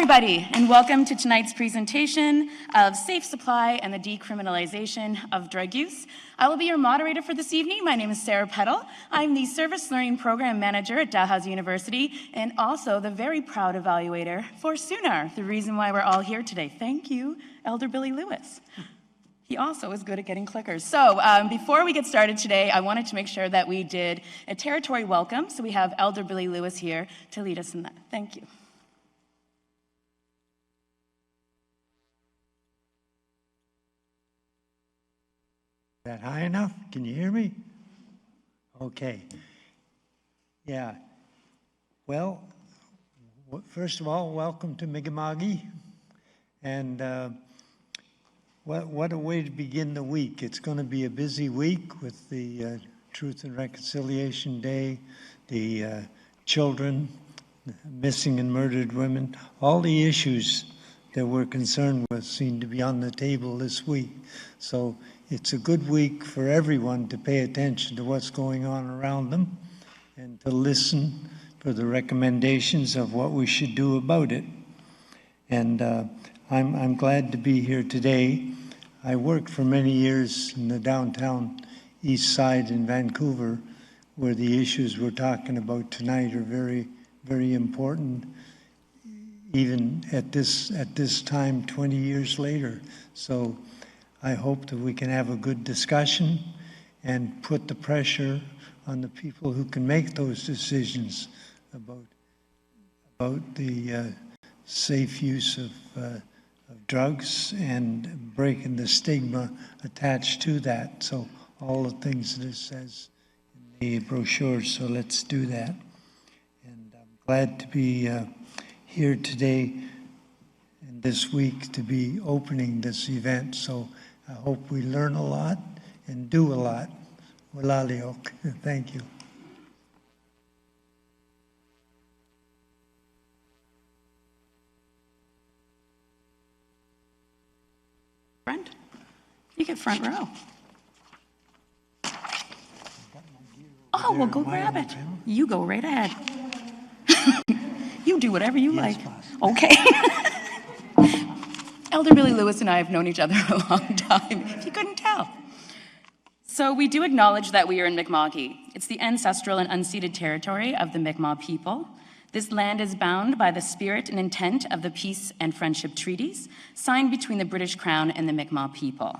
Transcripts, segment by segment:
everybody, and welcome to tonight's presentation of Safe Supply and the Decriminalization of Drug Use. I will be your moderator for this evening. My name is Sarah Peddle. I'm the Service Learning Program Manager at Dalhousie University and also the very proud evaluator for SUNAR, the reason why we're all here today. Thank you, Elder Billy Lewis. He also is good at getting clickers. So before we get started today, I wanted to make sure that we did a territory welcome. So we have Elder Billy Lewis here to lead us in that. Thank you. Is that high enough? Can you hear me? Okay. Yeah. Well, first of all, welcome to Mi'kma'ki. And what a way to begin the week. It's going to be a busy week with the Truth and Reconciliation Day, the children, the missing and murdered women. All the issues that we're concerned with seem to be on the table this week. So it's a good week for everyone to pay attention to what's going on around them and to listen for the recommendations of what we should do about it. And I'm glad to be here today. I worked for many years in the downtown east side in Vancouver, where the issues we're talking about tonight are very, very important, even at this time 20 years later. So I hope that we can have a good discussion and put the pressure on the people who can make those decisions about the safe use of drugs and breaking the stigma attached to that. So all the things that it says in the brochure, so let's do that. And I'm glad to be here today and this week to be opening this event. So I hope we learn a lot and do a lot. Walaliok. Thank you. Front? You get front row. Oh, well, go grab it. You go right ahead. You do whatever you like. Okay. Elder Billy Lewis and I have known each other a long time, if you couldn't tell. So we do acknowledge that we are in Mi'kma'ki. It's the ancestral and unceded territory of the Mi'kmaq people. This land is bound by the spirit and intent of the peace and friendship treaties signed between the British Crown and the Mi'kmaq people.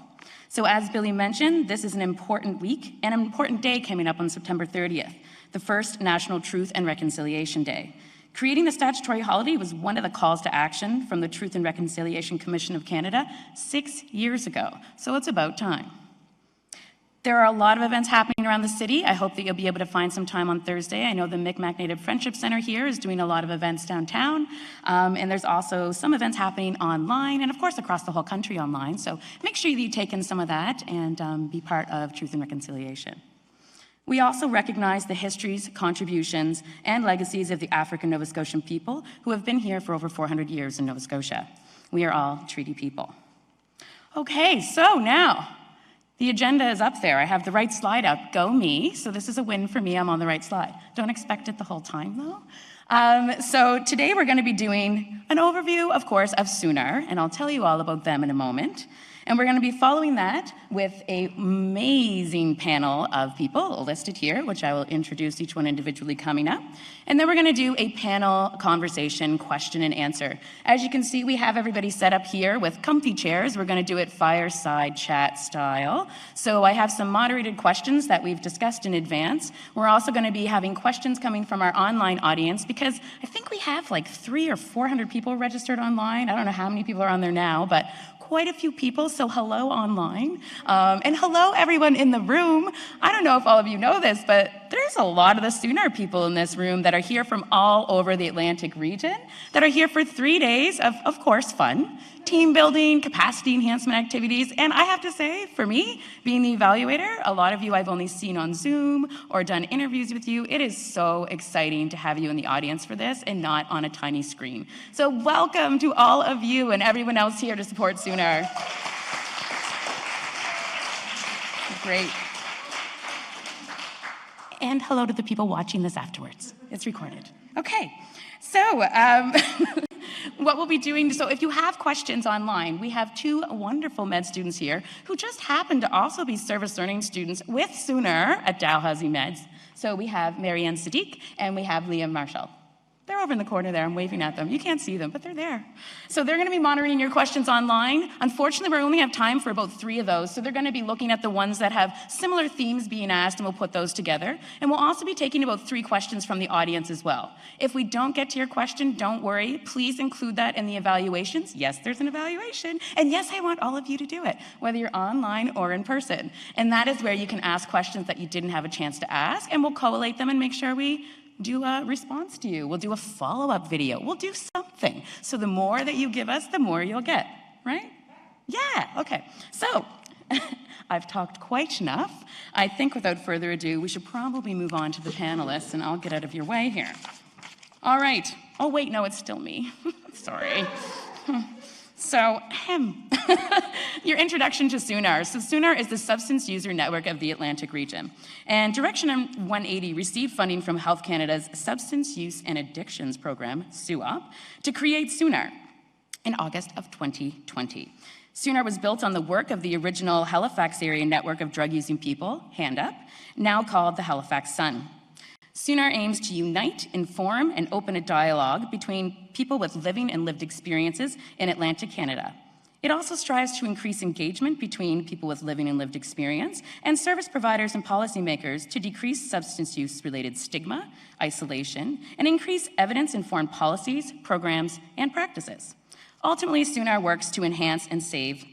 So as Billy mentioned, this is an important week and an important day coming up on September 30th, the first National Truth and Reconciliation Day. Creating the statutory holiday was one of the calls to action from the Truth and Reconciliation Commission of Canada 6 years ago, so it's about time. There are a lot of events happening around the city. I hope that you'll be able to find some time on Thursday. I know the Mi'kmaq Native Friendship Center here is doing a lot of events downtown, and there's also some events happening online and of course across the whole country online, so make sure that you take in some of that and be part of Truth and Reconciliation. We also recognize the histories, contributions, and legacies of the African Nova Scotian people who have been here for over 400 years in Nova Scotia. We are all treaty people. Okay, so now, the agenda is up there. I have the right slide up. Go me. So this is a win for me. I'm on the right slide. Don't expect it the whole time, though. So today we're going to be doing an overview, of course, of SUNAR, and I'll tell you all about them in a moment. And we're going to be following that with an amazing panel of people listed here, which I will introduce each one individually coming up. And then we're going to do a panel conversation, question and answer. As you can see, we have everybody set up here with comfy chairs. We're going to do it fireside chat style. So I have some moderated questions that we've discussed in advance. We're also going to be having questions coming from our online audience because I think we have like 300 or 400 people registered online. I don't know how many people are on there now, but quite a few people, so hello online. And hello everyone in the room. I don't know if all of you know this, but there's a lot of the SUNAR people in this room that are here from all over the Atlantic region, that are here for 3 days of course, fun, team building, capacity enhancement activities, and I have to say, for me, being the evaluator, a lot of you I've only seen on Zoom or done interviews with you. It is so exciting to have you in the audience for this and not on a tiny screen. So welcome to all of you and everyone else here to support SUNAR. Great. And hello to the people watching this afterwards. It's recorded. Okay, so what we'll be doing, so if you have questions online, we have two wonderful med students here who just happen to also be service learning students with Sooner at Dalhousie Meds. So we have Marianne Sadiq and we have Liam Marshall. They're over in the corner there. I'm waving at them. You can't see them, but they're there. So they're going to be monitoring your questions online. Unfortunately, we only have time for about 3 of those, so they're going to be looking at the ones that have similar themes being asked, and we'll put those together. And we'll also be taking about 3 questions from the audience as well. If we don't get to your question, don't worry. Please include that in the evaluations. Yes, there's an evaluation. And yes, I want all of you to do it, whether you're online or in person. And that is where you can ask questions that you didn't have a chance to ask, and we'll collate them and make sure we do a response to you. We'll do a follow-up video. We'll do something. So the more that you give us, the more you'll get, right? Yeah, okay. So I've talked quite enough. I think without further ado, we should probably move on to the panelists, and I'll get out of your way here. All right. Oh, wait, no, it's still me. Sorry. So, your introduction to SUNAR. So SUNAR is the Substance User Network of the Atlantic region. And Direction 180 received funding from Health Canada's Substance Use and Addictions Program, SUAP, to create SUNAR in August of 2020. SUNAR was built on the work of the original Halifax Area Network of Drug-Using People, Hand Up, now called the Halifax Sun. SUNAR aims to unite, inform, and open a dialogue between people with living and lived experiences in Atlantic Canada. It also strives to increase engagement between people with living and lived experience and service providers and policymakers to decrease substance use-related stigma, isolation, and increase evidence-informed policies, programs, and practices. Ultimately, SUNAR works to enhance and save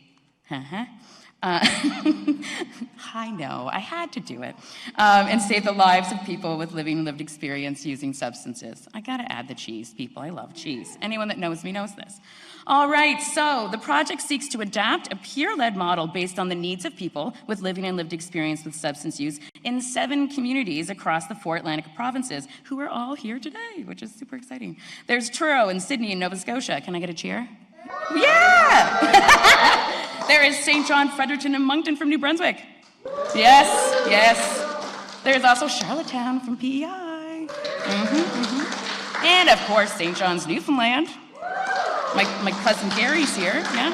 I know, I had to do it. And save the lives of people with living and lived experience using substances. I gotta add the cheese, people. I love cheese. Anyone that knows me knows this. All right, so the project seeks to adapt a peer-led model based on the needs of people with living and lived experience with substance use in 7 communities across the 4 Atlantic provinces who are all here today, which is super exciting. There's Truro and Sydney and Nova Scotia. Can I get a cheer? Yeah! There is St. John, Fredericton, and Moncton from New Brunswick. Yes, yes. There's also Charlottetown from PEI. And of course, St. John's, Newfoundland. My cousin Gary's here, yeah.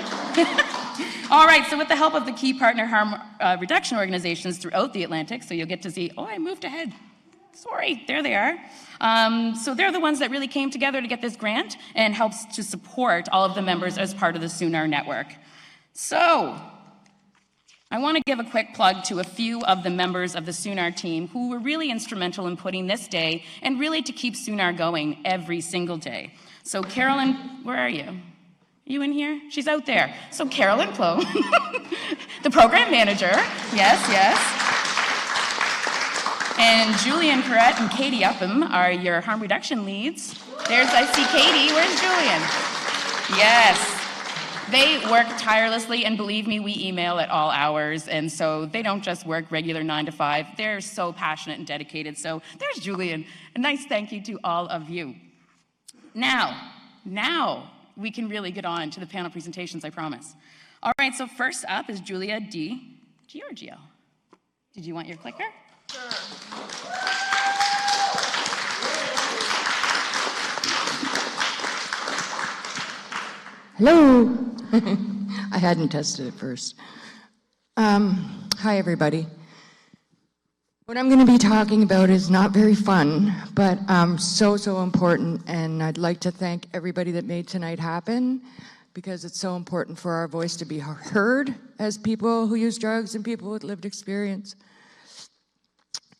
All right, so with the help of the key partner harm reduction organizations throughout the Atlantic, so you'll get to see, oh, I moved ahead. Sorry, there they are. So they're the ones that really came together to get this grant and helps to support all of the members as part of the SUNAR network. So, I want to give a quick plug to a few of the members of the SUNAR team who were really instrumental in putting this day and really to keep SUNAR going every single day. So Carolyn, where are you? You in here? She's out there. So Carolyn Plow, the program manager, yes. And Julian Corrett and Katie Upham are your harm reduction leads. I see Katie, where's Julian? Yes. They work tirelessly, and believe me, we email at all hours, and so they don't just work regular 9 to 5. They're so passionate and dedicated. So there's Julian. A nice thank you to all of you. Now we can really get on to the panel presentations, I promise. All right, so first up is Julia Di Giorgio. Did you want your clicker? Sure. Hello. I hadn't tested it first. Hi, everybody. What I'm going to be talking about is not very fun, but so important, and I'd like to thank everybody that made tonight happen, because it's so important for our voice to be heard as people who use drugs and people with lived experience.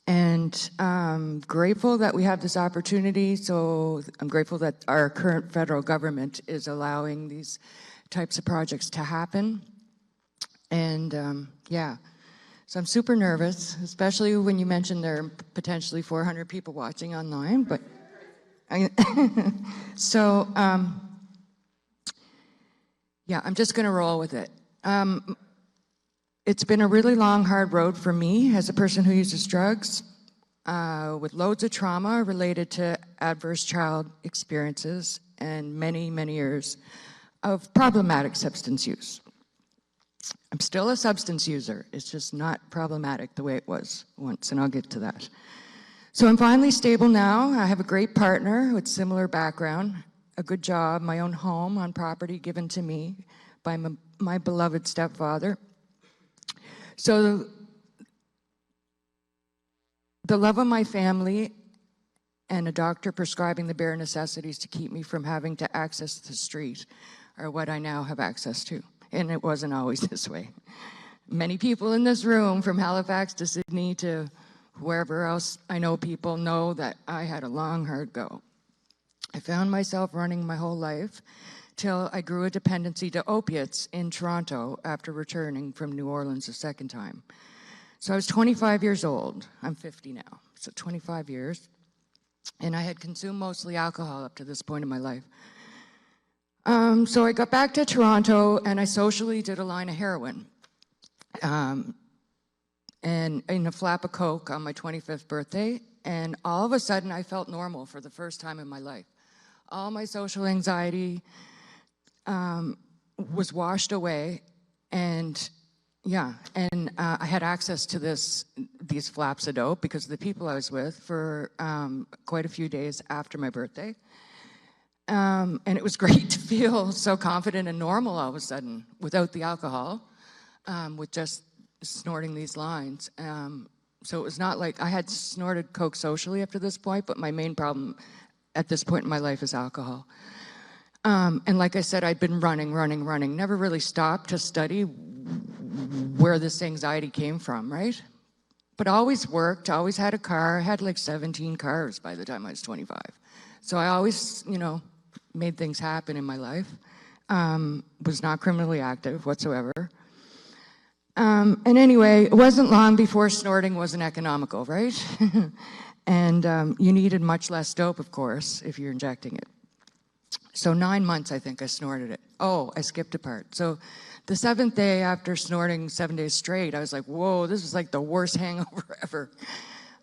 And I'm grateful that we have this opportunity, so I'm grateful that our current federal government is allowing these types of projects to happen. And yeah, so I'm super nervous, especially when you mentioned there are potentially 400 people watching online, but so yeah, I'm just gonna roll with it. It's been a really long, hard road for me as a person who uses drugs, with loads of trauma related to adverse child experiences and many, many years of problematic substance use. I'm still a substance user. It's just not problematic the way it was once, and I'll get to that. So I'm finally stable now. I have a great partner with similar background, a good job, my own home on property given to me by my beloved stepfather. So the love of my family and a doctor prescribing the bare necessities to keep me from having to access the street are what I now have access to. And it wasn't always this way. Many people in this room, from Halifax to Sydney to wherever else I know people, know that I had a long, hard go. I found myself running my whole life till I grew a dependency to opiates in Toronto after returning from New Orleans a second time. So I was 25 years old. I'm 50 now, so 25 years. And I had consumed mostly alcohol up to this point in my life. So I got back to Toronto and I socially did a line of heroin. And in a flap of Coke on my 25th birthday. And all of a sudden I felt normal for the first time in my life. All my social anxiety was washed away, and I had access to these flaps of dope because of the people I was with for quite a few days after my birthday. And it was great to feel so confident and normal all of a sudden without the alcohol, with just snorting these lines. So it was not like I had snorted Coke socially up to this point, but my main problem at this point in my life is alcohol. And like I said, I'd been running, never really stopped to study where this anxiety came from, right? But always worked, always had a car. I had like 17 cars by the time I was 25. So I always, made things happen in my life. Was not criminally active whatsoever. And anyway, it wasn't long before snorting wasn't economical, right? And you needed much less dope, of course, if you're injecting it. So 9 months, I think, I snorted it. Oh, I skipped a part. So the 7th day after snorting 7 days straight, I was like, whoa, this is like the worst hangover ever.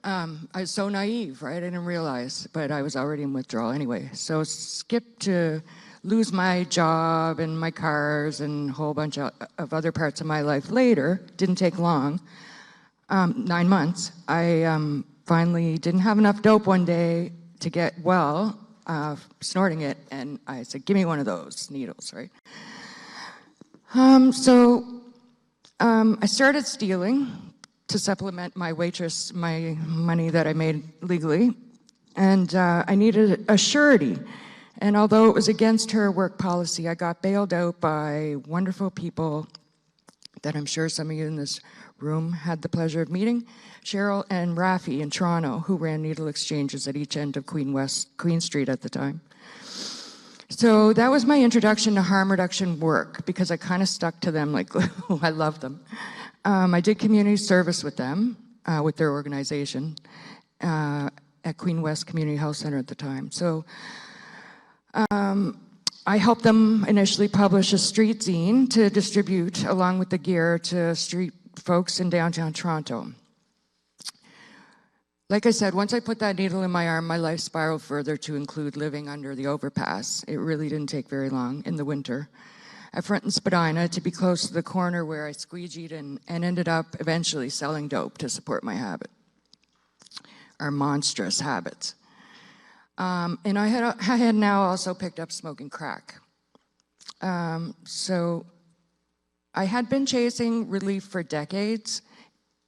I was so naive, right? I didn't realize, but I was already in withdrawal anyway. So skipped to lose my job and my cars and a whole bunch of other parts of my life later. Didn't take long. 9 months. I finally didn't have enough dope one day to get well, snorting it, and I said, give me one of those needles, right? I started stealing to supplement my money that I made legally, and I needed a surety. And although it was against her work policy, I got bailed out by wonderful people that I'm sure some of you in this room had the pleasure of meeting, Cheryl and Rafi in Toronto, who ran needle exchanges at each end of Queen Street at the time. So that was my introduction to harm reduction work, because I kind of stuck to them like glue. I love them. I did community service with them, with their organization, at Queen West Community Health Center at the time. So I helped them initially publish a street zine to distribute along with the gear to street folks in downtown Toronto. Like I said, once I put that needle in my arm, my life spiraled further to include living under the overpass. It really didn't take very long in the winter at Front and Spadina to be close to the corner where I squeegeed and ended up eventually selling dope to support my habit, our monstrous habits. And I had now also picked up smoking crack. So I had been chasing relief for decades.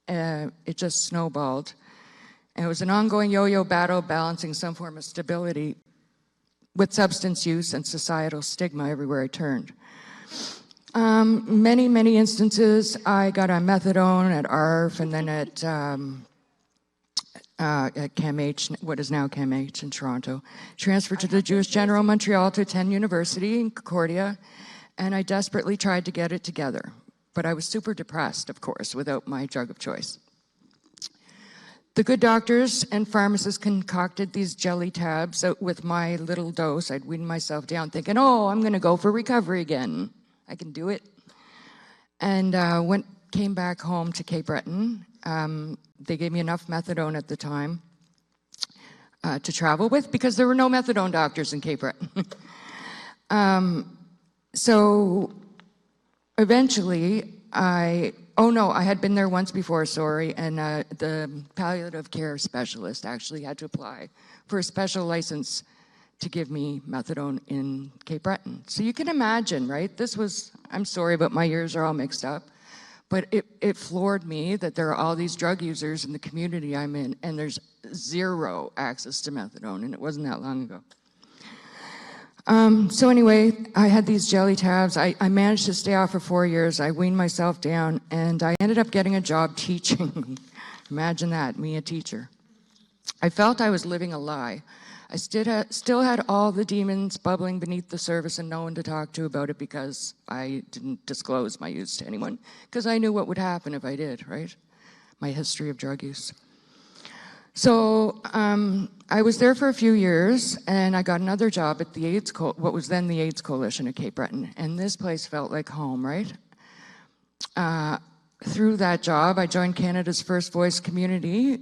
It just snowballed. And it was an ongoing yo-yo battle balancing some form of stability with substance use and societal stigma everywhere I turned. Many instances, I got on methadone at ARF and then at CAMH, what is now CAMH in Toronto. Transferred to the Jewish General Montreal to attend university in Concordia, and I desperately tried to get it together. But I was super depressed, of course, without my drug of choice. The good doctors and pharmacists concocted these jelly tabs with my little dose. I'd wean myself down thinking, oh, I'm gonna go for recovery again. I can do it. And came back home to Cape Breton. They gave me enough methadone at the time to travel with because there were no methadone doctors in Cape Breton. So eventually I had been there once before, sorry, and the palliative care specialist actually had to apply for a special license to give me methadone in Cape Breton. So you can imagine, right? This was, I'm sorry, but my ears are all mixed up. But it floored me that there are all these drug users in the community I'm in, and there's zero access to methadone, and it wasn't that long ago. So anyway, I had these jelly tabs. I managed to stay off for 4 years. I weaned myself down, and I ended up getting a job teaching. Imagine that, me a teacher. I felt I was living a lie. I still had all the demons bubbling beneath the surface and no one to talk to about it because I didn't disclose my use to anyone, because I knew what would happen if I did, right? My history of drug use. So I was there for a few years, and I got another job at the what was then the AIDS Coalition at Cape Breton, and this place felt like home, right? Through that job, I joined Canada's First Voice community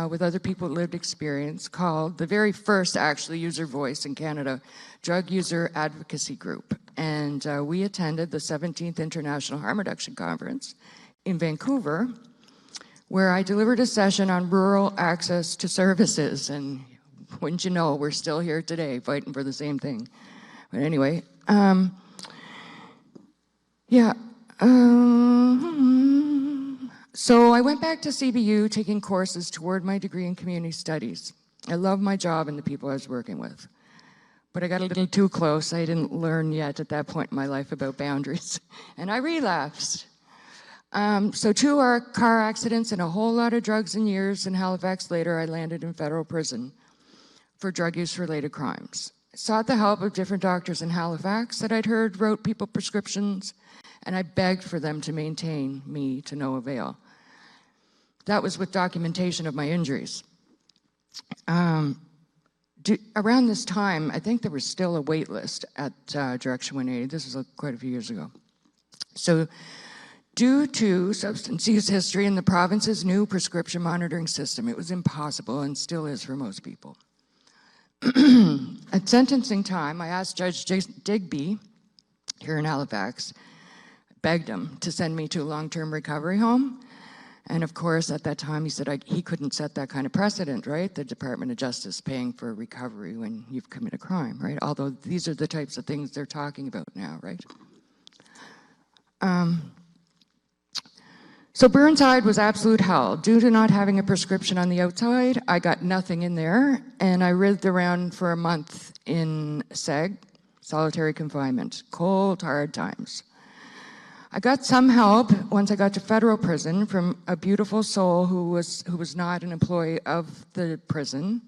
with other people with lived experience, called the very first actually user voice in Canada, Drug User Advocacy Group. And we attended the 17th International Harm Reduction Conference in Vancouver, where I delivered a session on rural access to services. And wouldn't you know, we're still here today fighting for the same thing. But anyway, so I went back to CBU taking courses toward my degree in community studies. I love my job and the people I was working with. But I got a little too close. I didn't learn yet at that point in my life about boundaries. And I relapsed. So 2 car accidents and a whole lot of drugs and years in Halifax later, I landed in federal prison for drug use-related crimes. I sought the help of different doctors in Halifax that I'd heard wrote people prescriptions, and I begged for them to maintain me to no avail. That was with documentation of my injuries. Around this time, I think there was still a wait list at Direction 180. This was quite a few years ago. So due to substance use history in the province's new prescription monitoring system, it was impossible, and still is for most people. At sentencing time, I asked Judge Digby here in Halifax, begged him to send me to a long-term recovery home. And of course, at that time, he said he couldn't set that kind of precedent, right? The Department of Justice paying for recovery when you've committed a crime, right? Although these are the types of things they're talking about now, right? So Burnside was absolute hell. Due to not having a prescription on the outside, I got nothing in there, and I writhed around for a month in SEG, solitary confinement, cold, hard times. I got some help once I got to federal prison from a beautiful soul who was not an employee of the prison,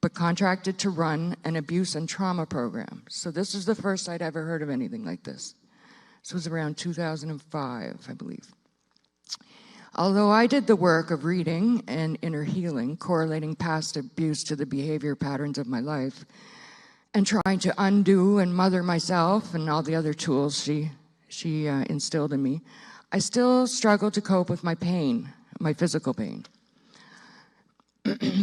but contracted to run an abuse and trauma program. So this is the first I'd ever heard of anything like this. This was around 2005, I believe. Although I did the work of reading and inner healing, correlating past abuse to the behavior patterns of my life, and trying to undo and mother myself and all the other tools she instilled in me, I still struggle to cope with my pain, my physical pain.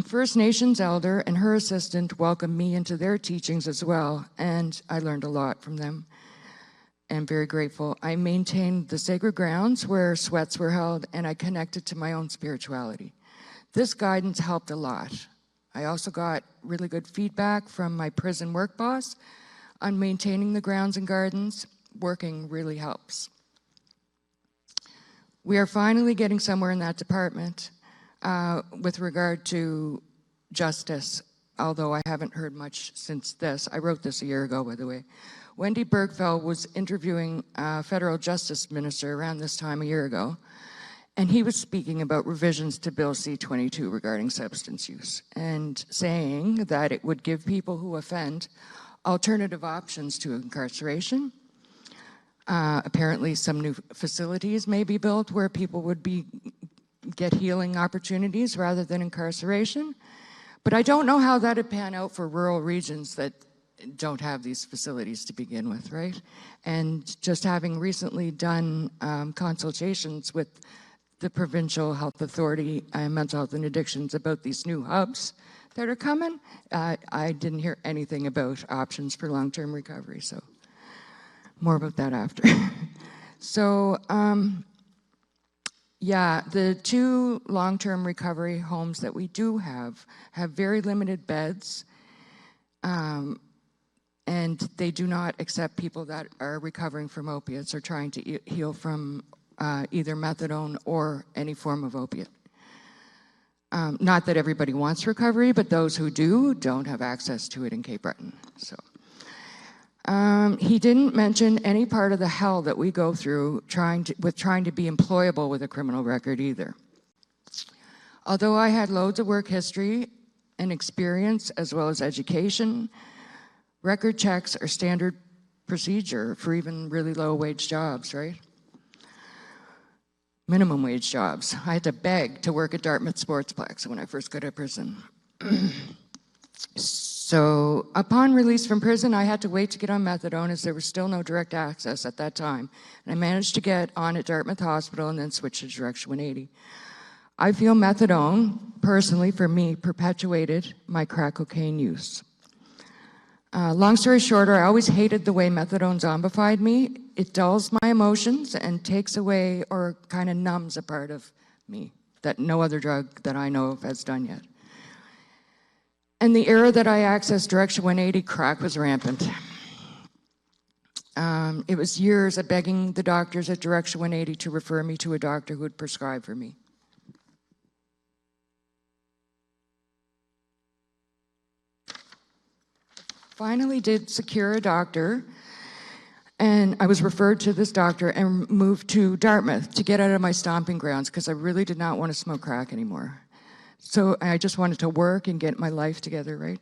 First Nations elder and her assistant welcomed me into their teachings as well, and I learned a lot from them. I'm very grateful. I maintained the sacred grounds where sweats were held, and I connected to my own spirituality. This guidance helped a lot. I also got really good feedback from my prison work boss on maintaining the grounds and gardens. Working really helps. We are finally getting somewhere in that department with regard to justice, although I haven't heard much since this. I wrote this a year ago, by the way. Wendy Bergfeld was interviewing a federal justice minister around this time a year ago, and he was speaking about revisions to Bill C-22 regarding substance use, and saying that it would give people who offend alternative options to incarceration. Apparently some new facilities may be built where people would get healing opportunities rather than incarceration. But I don't know how that'd pan out for rural regions that don't have these facilities to begin with, right? And just having recently done consultations with the Provincial Health Authority and Mental Health and Addictions about these new hubs that are coming, I didn't hear anything about options for long-term recovery, so more about that after. So, yeah, the 2 long-term recovery homes that we do have very limited beds. And they do not accept people that are recovering from opiates or trying to heal from either methadone or any form of opiate. Not that everybody wants recovery, but those who do don't have access to it in Cape Breton. So he didn't mention any part of the hell that we go through trying to be employable with a criminal record either. Although I had loads of work history and experience as well as education, record checks are standard procedure for even really low wage jobs, right? Minimum wage jobs. I had to beg to work at Dartmouth Sportsplex when I first got out of prison. So upon release from prison, I had to wait to get on methadone as there was still no direct access at that time. And I managed to get on at Dartmouth Hospital and then switch to Direction 180. I feel methadone, personally for me, perpetuated my crack cocaine use. Long story shorter, I always hated the way methadone zombified me. It dulls my emotions and takes away or kind of numbs a part of me that no other drug that I know of has done yet. And the era that I accessed Direction 180, crack was rampant. It was years of begging the doctors at Direction 180 to refer me to a doctor who would prescribe for me. Finally did secure a doctor, and I was referred to this doctor and moved to Dartmouth to get out of my stomping grounds because I really did not want to smoke crack anymore. So I just wanted to work and get my life together, right?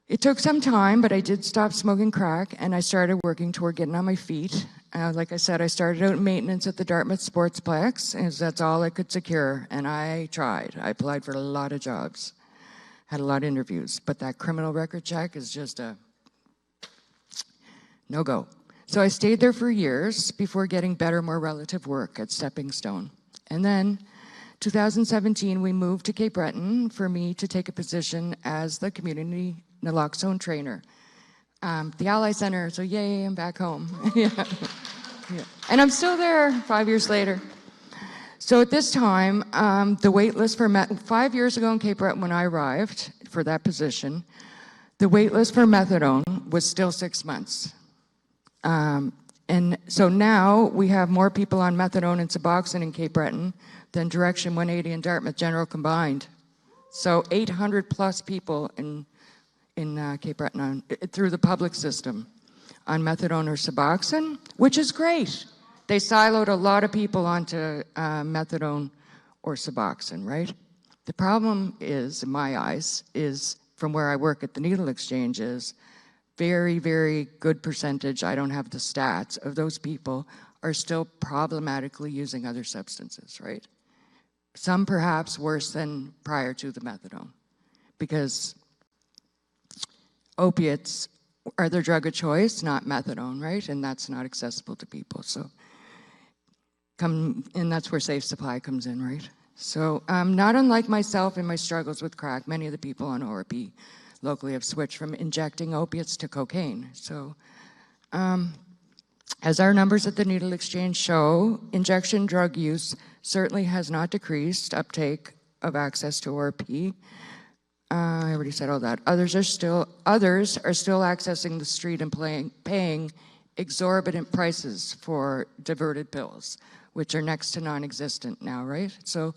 It took some time, but I did stop smoking crack, and I started working toward getting on my feet. Like I said, I started out in maintenance at the Dartmouth Sportsplex, and that's all I could secure, and I tried. I applied for a lot of jobs, had a lot of interviews, but that criminal record check is just a no-go. So I stayed there for years before getting better, more relative work at Stepping Stone. And then 2017, we moved to Cape Breton for me to take a position as the community naloxone trainer. The Ally Center, so yay, I'm back home. Yeah. Yeah. And I'm still there 5 years later. So at this time, the wait list for 5 years ago in Cape Breton when I arrived for that position, the wait list for methadone was still 6 months. And so now we have more people on methadone and Suboxone in Cape Breton than Direction 180 and Dartmouth General combined. So 800 plus people in Cape Breton through the public system on methadone or Suboxone, which is great. They siloed a lot of people onto methadone or Suboxone, right? The problem is, in my eyes, is from where I work at the needle exchange is very, very good percentage, I don't have the stats, of those people are still problematically using other substances, right? Some perhaps worse than prior to the methadone, because opiates are their drug of choice, not methadone, right? And that's not accessible to people, so and that's where Safe Supply comes in, right? So not unlike myself in my struggles with crack, many of the people on ORP locally have switched from injecting opiates to cocaine. So as our numbers at the Needle Exchange show, injection drug use certainly has not decreased uptake of access to ORP. I already said all that. Others are still accessing the street and paying exorbitant prices for diverted pills, which are next to non-existent now, right? So,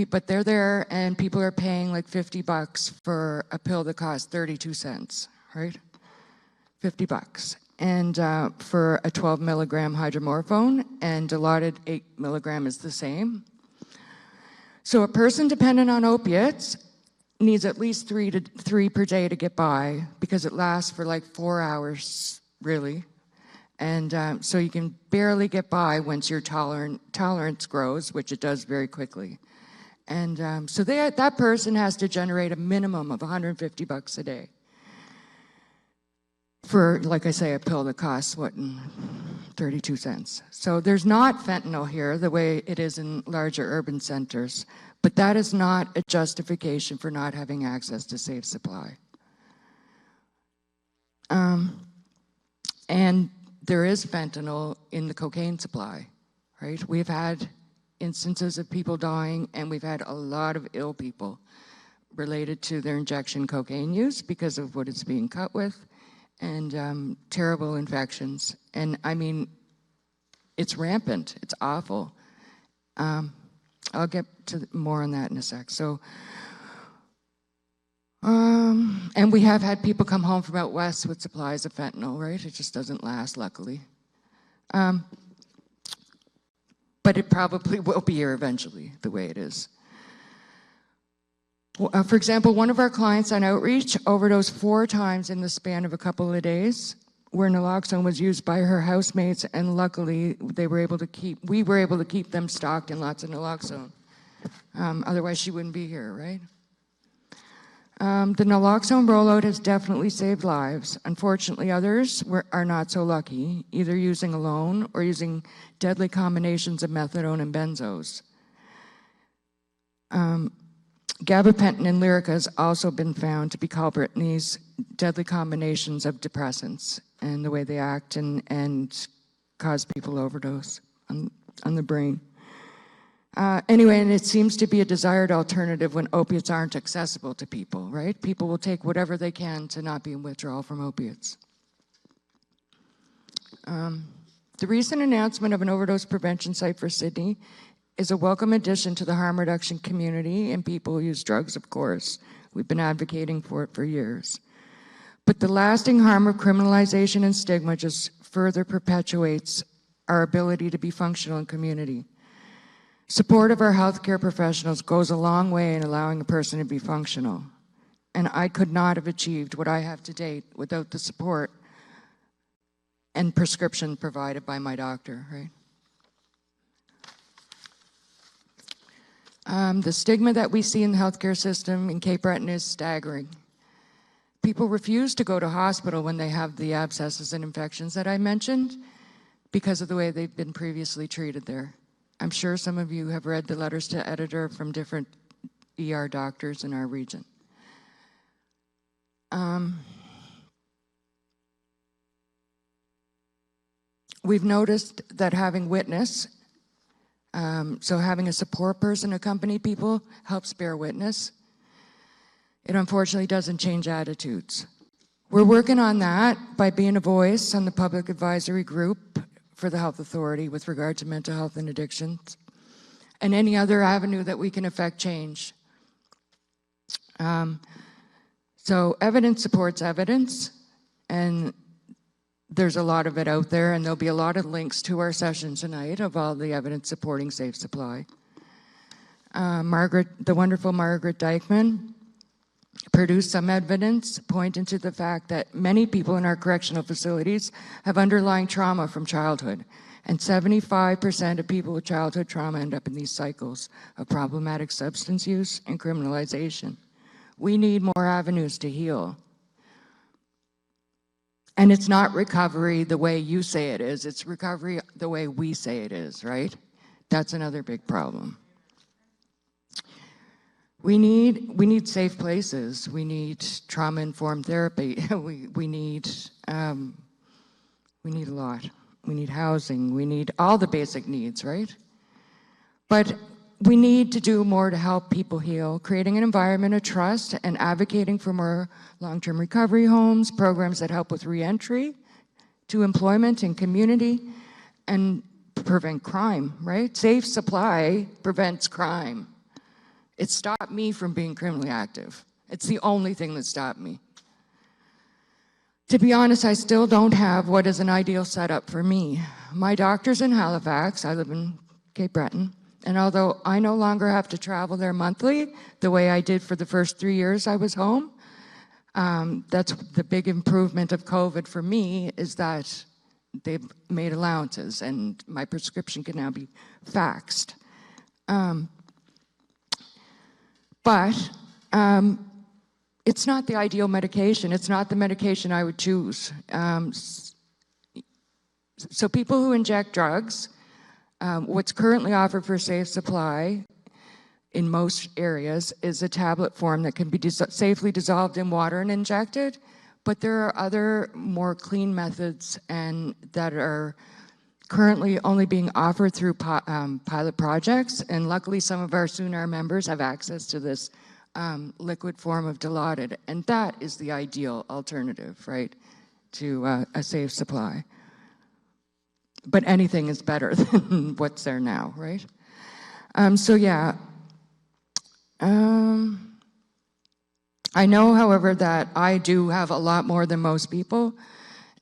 but they're there and people are paying like $50 for a pill that costs 32 cents, right? $50. And for a 12 milligram hydromorphone, and Dilaudid 8 milligram is the same. So a person dependent on opiates needs at least three per day to get by, because it lasts for like 4 hours, really. And so you can barely get by once your tolerance grows, which it does very quickly. And so that person has to generate a minimum of $150 a day for, like I say, a pill that costs, 32 cents. So there's not fentanyl here the way it is in larger urban centers, but that is not a justification for not having access to Safe Supply. And there is fentanyl in the cocaine supply, right? We've had instances of people dying, and we've had a lot of ill people. related to their injection cocaine use because of what it's being cut with, and terrible infections. And I mean, it's rampant, it's awful. I'll get to more on that in a sec. So, and we have had people come home from out west with supplies of fentanyl, right? It just doesn't last, luckily. But it probably will be here eventually, the way it is. For example, one of our clients on outreach overdosed 4 times in the span of a couple of days, where naloxone was used by her housemates, and luckily we were able to keep them stocked in lots of naloxone. Otherwise she wouldn't be here, right? The naloxone rollout has definitely saved lives. Unfortunately, others are not so lucky, either using alone or using deadly combinations of methadone and benzos. Gabapentin and Lyrica has also been found to be culprit in these deadly combinations of depressants and the way they act and cause people overdose on the brain. Anyway, and it seems to be a desired alternative when opiates aren't accessible to people, right? People will take whatever they can to not be in withdrawal from opiates. The recent announcement of an overdose prevention site for Sydney is a welcome addition to the harm reduction community, and people who use drugs, of course. We've been advocating for it for years. But the lasting harm of criminalization and stigma just further perpetuates our ability to be functional in community. Support of our healthcare professionals goes a long way in allowing a person to be functional. And I could not have achieved what I have to date without the support and prescription provided by my doctor, right? The stigma that we see in the healthcare system in Cape Breton is staggering. People refuse to go to hospital when they have the abscesses and infections that I mentioned because of the way they've been previously treated there. I'm sure some of you have read the letters to editor from different ER doctors in our region. We've noticed that having witness, so having a support person accompany people helps bear witness. It unfortunately doesn't change attitudes. We're working on that by being a voice on the public advisory group for the Health Authority with regard to mental health and addictions, and any other avenue that we can affect change. So evidence supports evidence, and there's a lot of it out there, and there'll be a lot of links to our session tonight of all the evidence supporting safe supply. The wonderful Margaret Dykeman produced some evidence pointing to the fact that many people in our correctional facilities have underlying trauma from childhood, and 75% of people with childhood trauma end up in these cycles of problematic substance use and criminalization. We need more avenues to heal. And it's not recovery the way you say it is, it's recovery the way we say it is, right? That's another big problem. We need safe places. We need trauma-informed therapy. we need a lot. We need housing. We need all the basic needs, right? But we need to do more to help people heal, creating an environment of trust and advocating for more long-term recovery homes, programs that help with reentry to employment and community, and prevent crime, right? Safe supply prevents crime. It stopped me from being criminally active. It's the only thing that stopped me. To be honest, I still don't have what is an ideal setup for me. My doctor's in Halifax, I live in Cape Breton, and although I no longer have to travel there monthly, the way I did for the first 3 years I was home, that's the big improvement of COVID for me, is that they've made allowances and my prescription can now be faxed. But it's not the ideal medication. It's not the medication I would choose. So people who inject drugs, what's currently offered for safe supply in most areas is a tablet form that can be safely dissolved in water and injected, but there are other more clean methods and that are currently only being offered through pilot projects, and luckily some of our SUNAR members have access to this liquid form of Dilaudid, and that is the ideal alternative, right, to a safe supply. But anything is better than what's there now, right? So yeah, I know, however, that I do have a lot more than most people.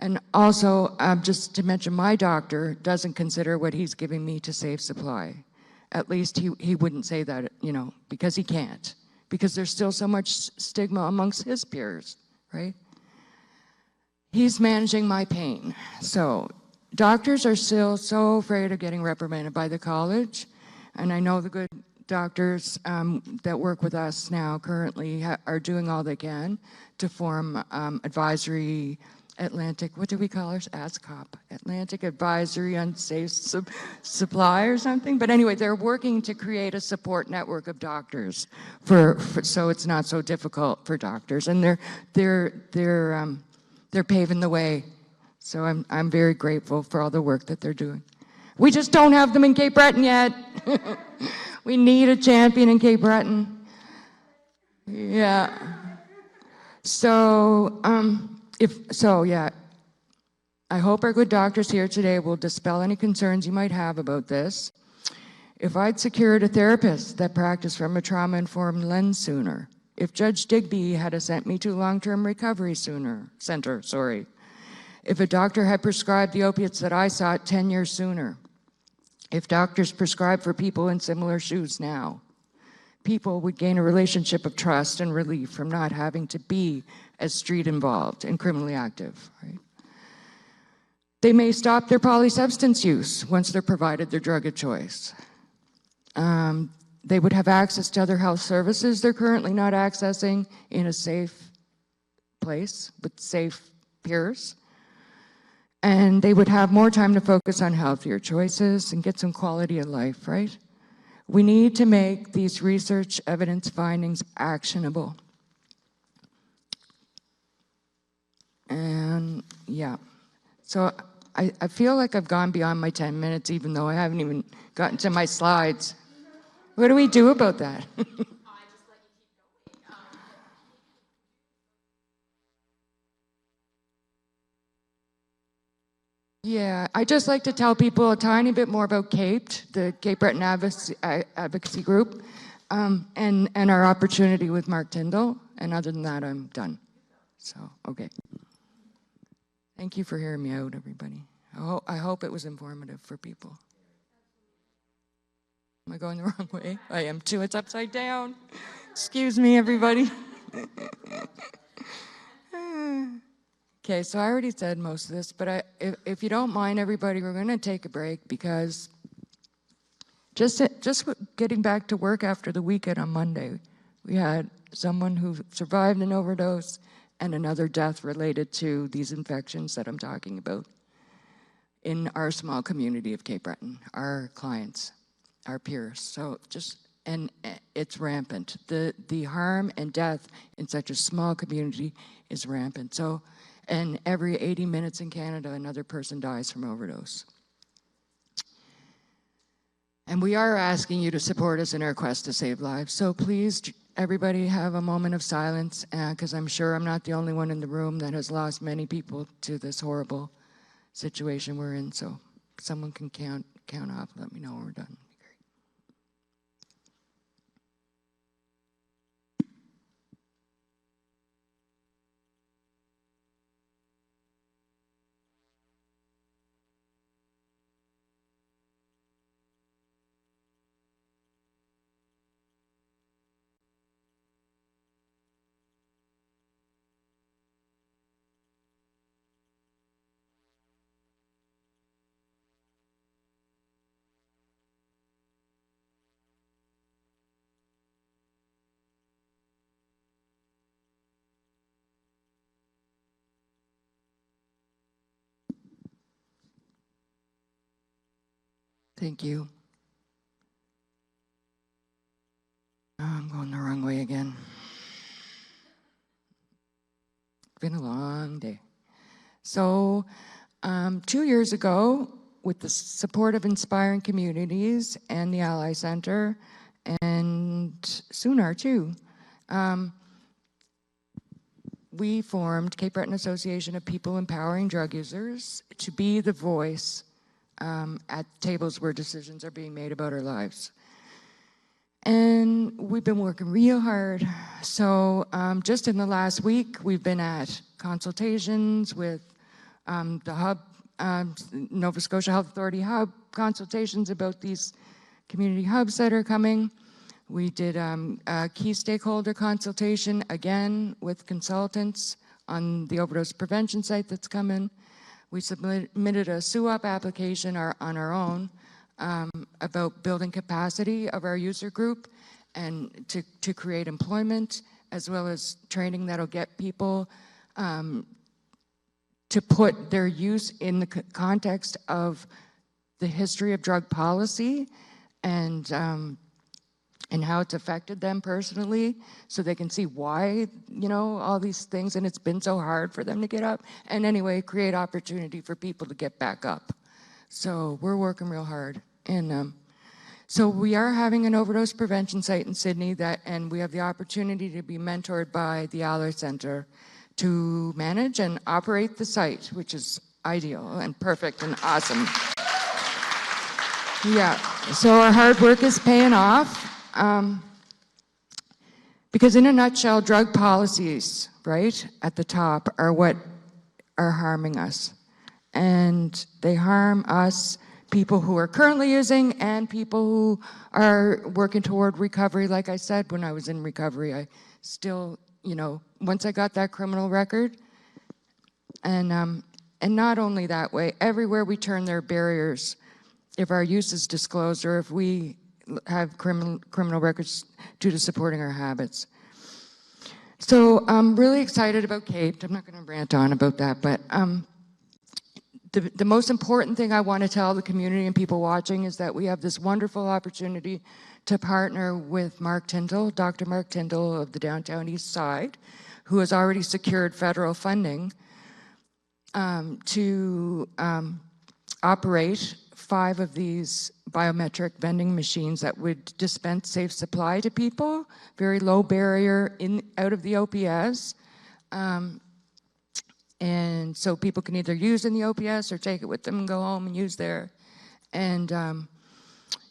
And also, just to mention, my doctor doesn't consider what he's giving me to save supply. At least he wouldn't say that, you know, because he can't. Because there's still so much stigma amongst his peers, right? He's managing my pain. So doctors are still so afraid of getting reprimanded by the college. And I know the good doctors that work with us now currently are doing all they can to form advisory Atlantic, what do we call ours? ASCOP, Atlantic Advisory on Safe Supply or something. But anyway, they're working to create a support network of doctors so it's not so difficult for doctors, and they're paving the way. So I'm very grateful for all the work that they're doing. We just don't have them in Cape Breton yet. We need a champion in Cape Breton. Yeah. So, yeah, I hope our good doctors here today will dispel any concerns you might have about this. If I'd secured a therapist that practiced from a trauma-informed lens sooner, if Judge Digby had sent me to long-term recovery center, if a doctor had prescribed the opiates that I sought 10 years sooner, if doctors prescribe for people in similar shoes now, people would gain a relationship of trust and relief from not having to be as street involved and criminally active, right? They may stop their polysubstance use once they're provided their drug of choice. They would have access to other health services they're currently not accessing in a safe place with safe peers. And they would have more time to focus on healthier choices and get some quality of life, right? We need to make these research evidence findings actionable. And yeah, so I feel like I've gone beyond my 10 minutes, even though I haven't even gotten to my slides. What do we do about that? Yeah, I just like to tell people a tiny bit more about CAPED, the Cape Breton Advocacy Group, and our opportunity with Mark Tyndall. And other than that, I'm done. So, okay. Thank you for hearing me out, everybody. I hope it was informative for people. Am I going the wrong way? I am too. It's upside down. Excuse me, everybody. Okay, so I already said most of this, but if you don't mind, everybody, we're going to take a break because just getting back to work after the weekend on Monday, we had someone who survived an overdose and another death related to these infections that I'm talking about in our small community of Cape Breton, our clients, our peers. So and it's rampant. The harm and death in such a small community is rampant. So, and every 80 minutes in Canada, another person dies from overdose. And we are asking you to support us in our quest to save lives. So please, everybody have a moment of silence, because I'm sure I'm not the only one in the room that has lost many people to this horrible situation we're in. So someone can count off, let me know when we're done. Thank you. Oh, I'm going the wrong way again. It's been a long day. So 2 years ago, with the support of Inspiring Communities and the Ally Center, and Sunar too, We formed Cape Breton Association of People Empowering Drug Users to be the voice at tables where decisions are being made about our lives. And we've been working real hard. So just in the last week, we've been at consultations with the Hub, Nova Scotia Health Authority Hub, consultations about these community hubs that are coming. We did a key stakeholder consultation, again, with consultants on the overdose prevention site that's coming. We submitted a SUOP application on our own about building capacity of our user group and to create employment, as well as training that'll get people to put their use in the context of the history of drug policy and how it's affected them personally, so they can see why, you know, all these things, and it's been so hard for them to get up, and anyway, create opportunity for people to get back up. So we're working real hard. And so we are having an overdose prevention site in Sydney, and we have the opportunity to be mentored by the Aller Center to manage and operate the site, which is ideal and perfect and awesome. Yeah, so our hard work is paying off. Because in a nutshell, drug policies, right, at the top are what are harming us. And they harm us, people who are currently using and people who are working toward recovery. Like I said, when I was in recovery, I still, you know, once I got that criminal record, and not only that way, everywhere we turn there are barriers. If our use is disclosed or if we have criminal records due to supporting our habits. So I'm really excited about CAPE. I'm not going to rant on about that, but the most important thing I want to tell the community and people watching is that we have this wonderful opportunity to partner with Mark Tyndall, Dr. Mark Tyndall of the Downtown East Side, who has already secured federal funding to operate 5 of these biometric vending machines that would dispense safe supply to people, very low barrier out of the OPS. And so people can either use in the OPS or take it with them and go home and use there. And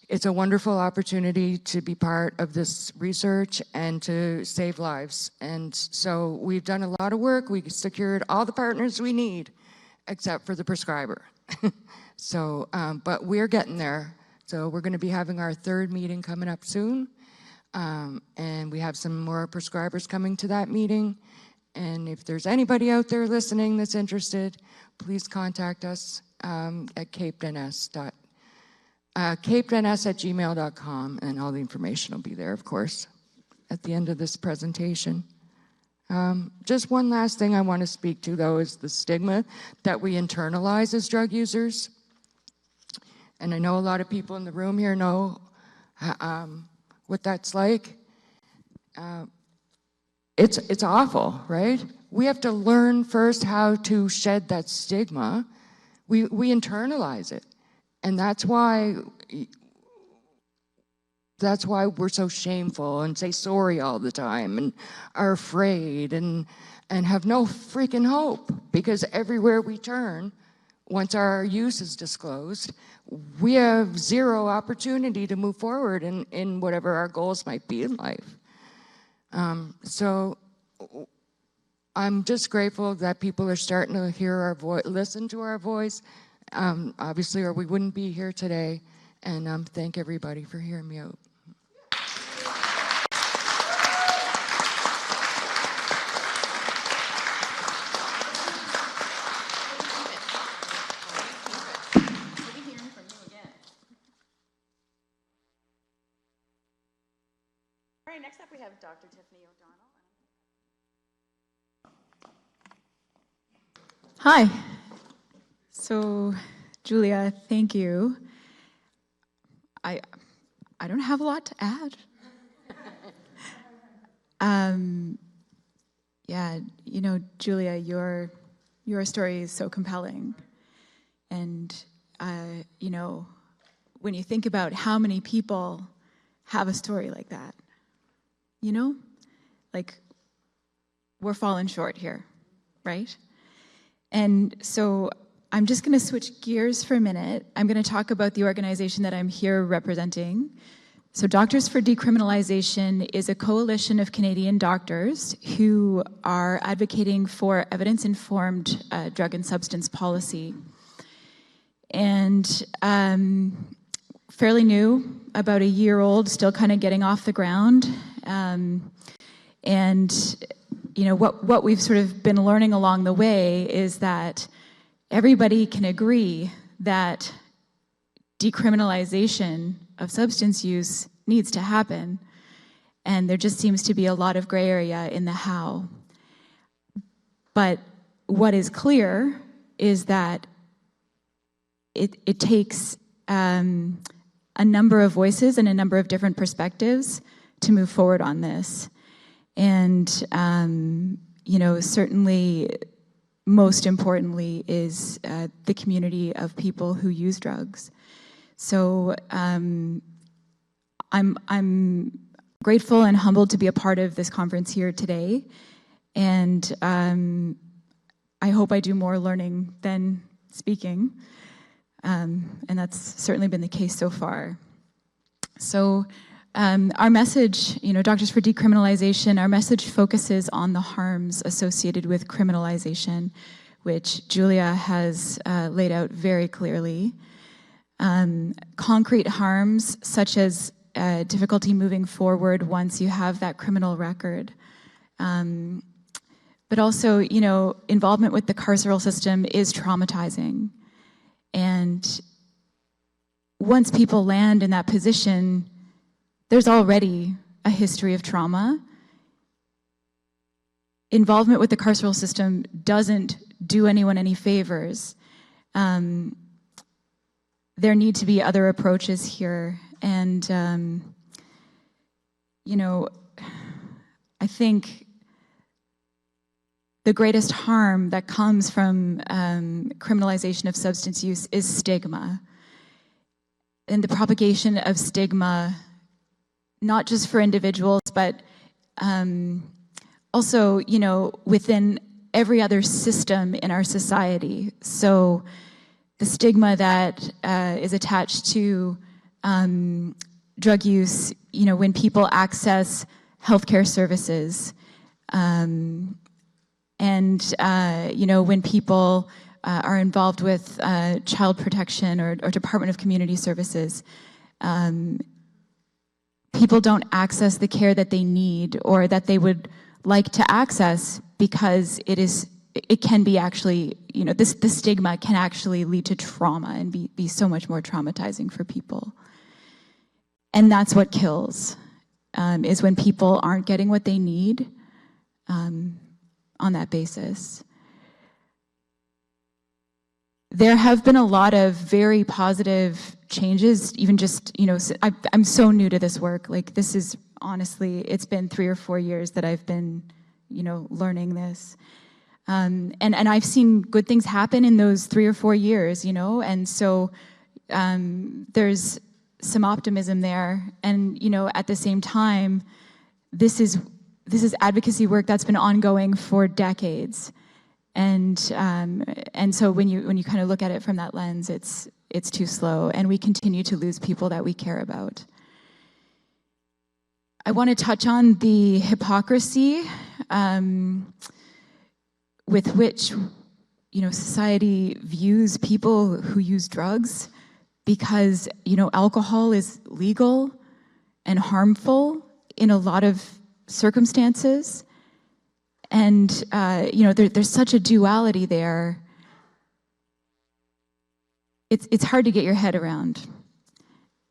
it's a wonderful opportunity to be part of this research and to save lives. And so we've done a lot of work. We secured all the partners we need, except for the prescriber. So, but we're getting there. So we're going to be having our 3rd meeting coming up soon. And we have some more prescribers coming to that meeting. And if there's anybody out there listening that's interested, please contact us at capedns@gmail.com, and all the information will be there, of course, at the end of this presentation. Just one last thing I want to speak to, though, is the stigma that we internalize as drug users. And I know a lot of people in the room here know what that's like. It's awful, right? We have to learn first how to shed that stigma. We internalize it. And that's why we're so shameful and say sorry all the time and are afraid and have no freaking hope, because everywhere we turn, once our use is disclosed, we have zero opportunity to move forward in whatever our goals might be in life. So I'm just grateful that people are starting to hear our voice, listen to our voice, obviously, or we wouldn't be here today. And thank everybody for hearing me out. All right, next up we have Dr. Tiffany O'Donnell. Hi. So, Julia, thank you. I don't have a lot to add. Yeah, you know, Julia, your story is so compelling. And, you know, when you think about how many people have a story like that, you know, like, we're falling short here, right? And so I'm just going to switch gears for a minute. I'm going to talk about the organization that I'm here representing. So Doctors for Decriminalization is a coalition of Canadian doctors who are advocating for evidence-informed drug and substance policy. And fairly new, about a year old, still kind of getting off the ground. And you know, what we've sort of been learning along the way is that everybody can agree that decriminalization of substance use needs to happen, and there just seems to be a lot of gray area in the how. But what is clear is that it takes a number of voices and a number of different perspectives to move forward on this. And, you know, certainly most importantly is the community of people who use drugs. So I'm grateful and humbled to be a part of this conference here today. And I hope I do more learning than speaking. And that's certainly been the case so far. So our message, you know, Doctors for Decriminalization, our message focuses on the harms associated with criminalization, which Julia has laid out very clearly. Concrete harms such as difficulty moving forward once you have that criminal record. But also, you know, involvement with the carceral system is traumatizing. And once people land in that position, there's already a history of trauma. Involvement with the carceral system doesn't do anyone any favors. There need to be other approaches here. And, you know, I think the greatest harm that comes from criminalization of substance use is stigma. And the propagation of stigma, not just for individuals, but also, you know, within every other system in our society. So the stigma that is attached to drug use, you know, when people access healthcare services, and, you know, when people are involved with child protection or Department of Community Services, people don't access the care that they need or that they would like to access because it can be actually, you know, this stigma can actually lead to trauma and be so much more traumatizing for people. And that's what kills, is when people aren't getting what they need on that basis. There have been a lot of very positive changes, even just, you know, I'm so new to this work. Like, this is, honestly, it's been 3 or 4 years that I've been, you know, learning this. And I've seen good things happen in those 3 or 4 years, you know, and so there's some optimism there. And, you know, at the same time, this is advocacy work that's been ongoing for decades. And so when you kind of look at it from that lens, it's too slow, and we continue to lose people that we care about. I want to touch on the hypocrisy with which, you know, society views people who use drugs, because, you know, alcohol is legal and harmful in a lot of circumstances. And, you know, there's such a duality there. It's hard to get your head around.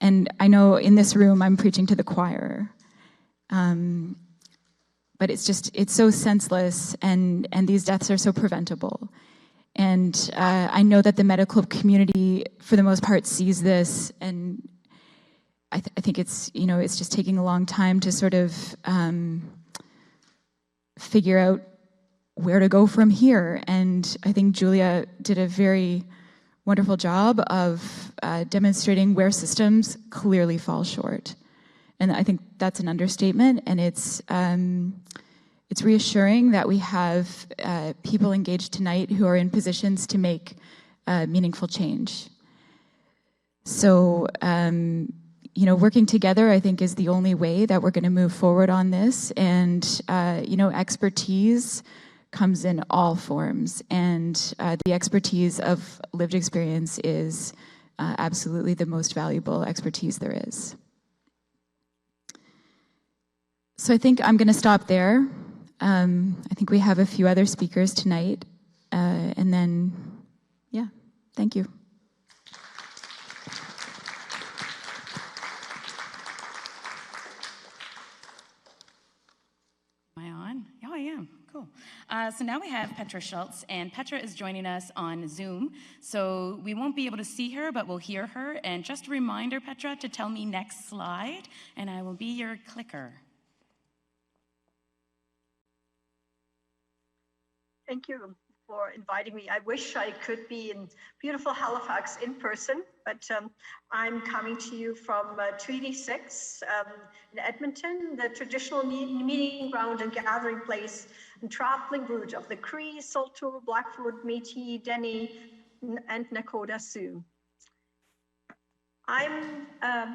And I know in this room I'm preaching to the choir. But it's so senseless, and these deaths are so preventable. And I know that the medical community, for the most part, sees this, and I think it's, you know, it's just taking a long time to sort of figure out where to go from here. And I think Julia did a very wonderful job of demonstrating where systems clearly fall short. And I think that's an understatement, and it's It's reassuring that we have people engaged tonight who are in positions to make meaningful change. So, working together, I think, is the only way that we're going to move forward on this. And, expertise comes in all forms. And the expertise of lived experience is absolutely the most valuable expertise there is. So I think I'm going to stop there. I think we have a few other speakers tonight. And then, yeah, thank you. Am I on? Oh, I am. Cool. So now we have Petra Schultz, and Petra is joining us on Zoom. So we won't be able to see her, but we'll hear her. And just a reminder, Petra, to tell me next slide, and I will be your clicker. Thank you for inviting me. I wish I could be in beautiful Halifax in person, but I'm coming to you from Treaty 6 in Edmonton, the traditional meeting ground and gathering place and traveling route of the Cree, Saulteaux, Blackfoot, Métis, Dene, and Nakota Sioux. I'm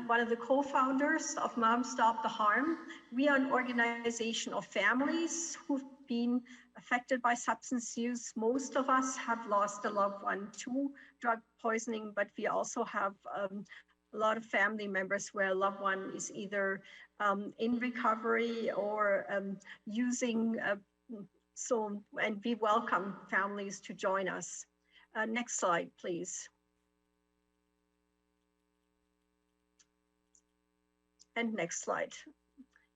one of the co-founders of Mom Stop the Harm. We are an organization of families who've been affected by substance use. Most of us have lost a loved one to drug poisoning, but we also have a lot of family members where a loved one is either in recovery or using, and we welcome families to join us. Next slide, please. And next slide.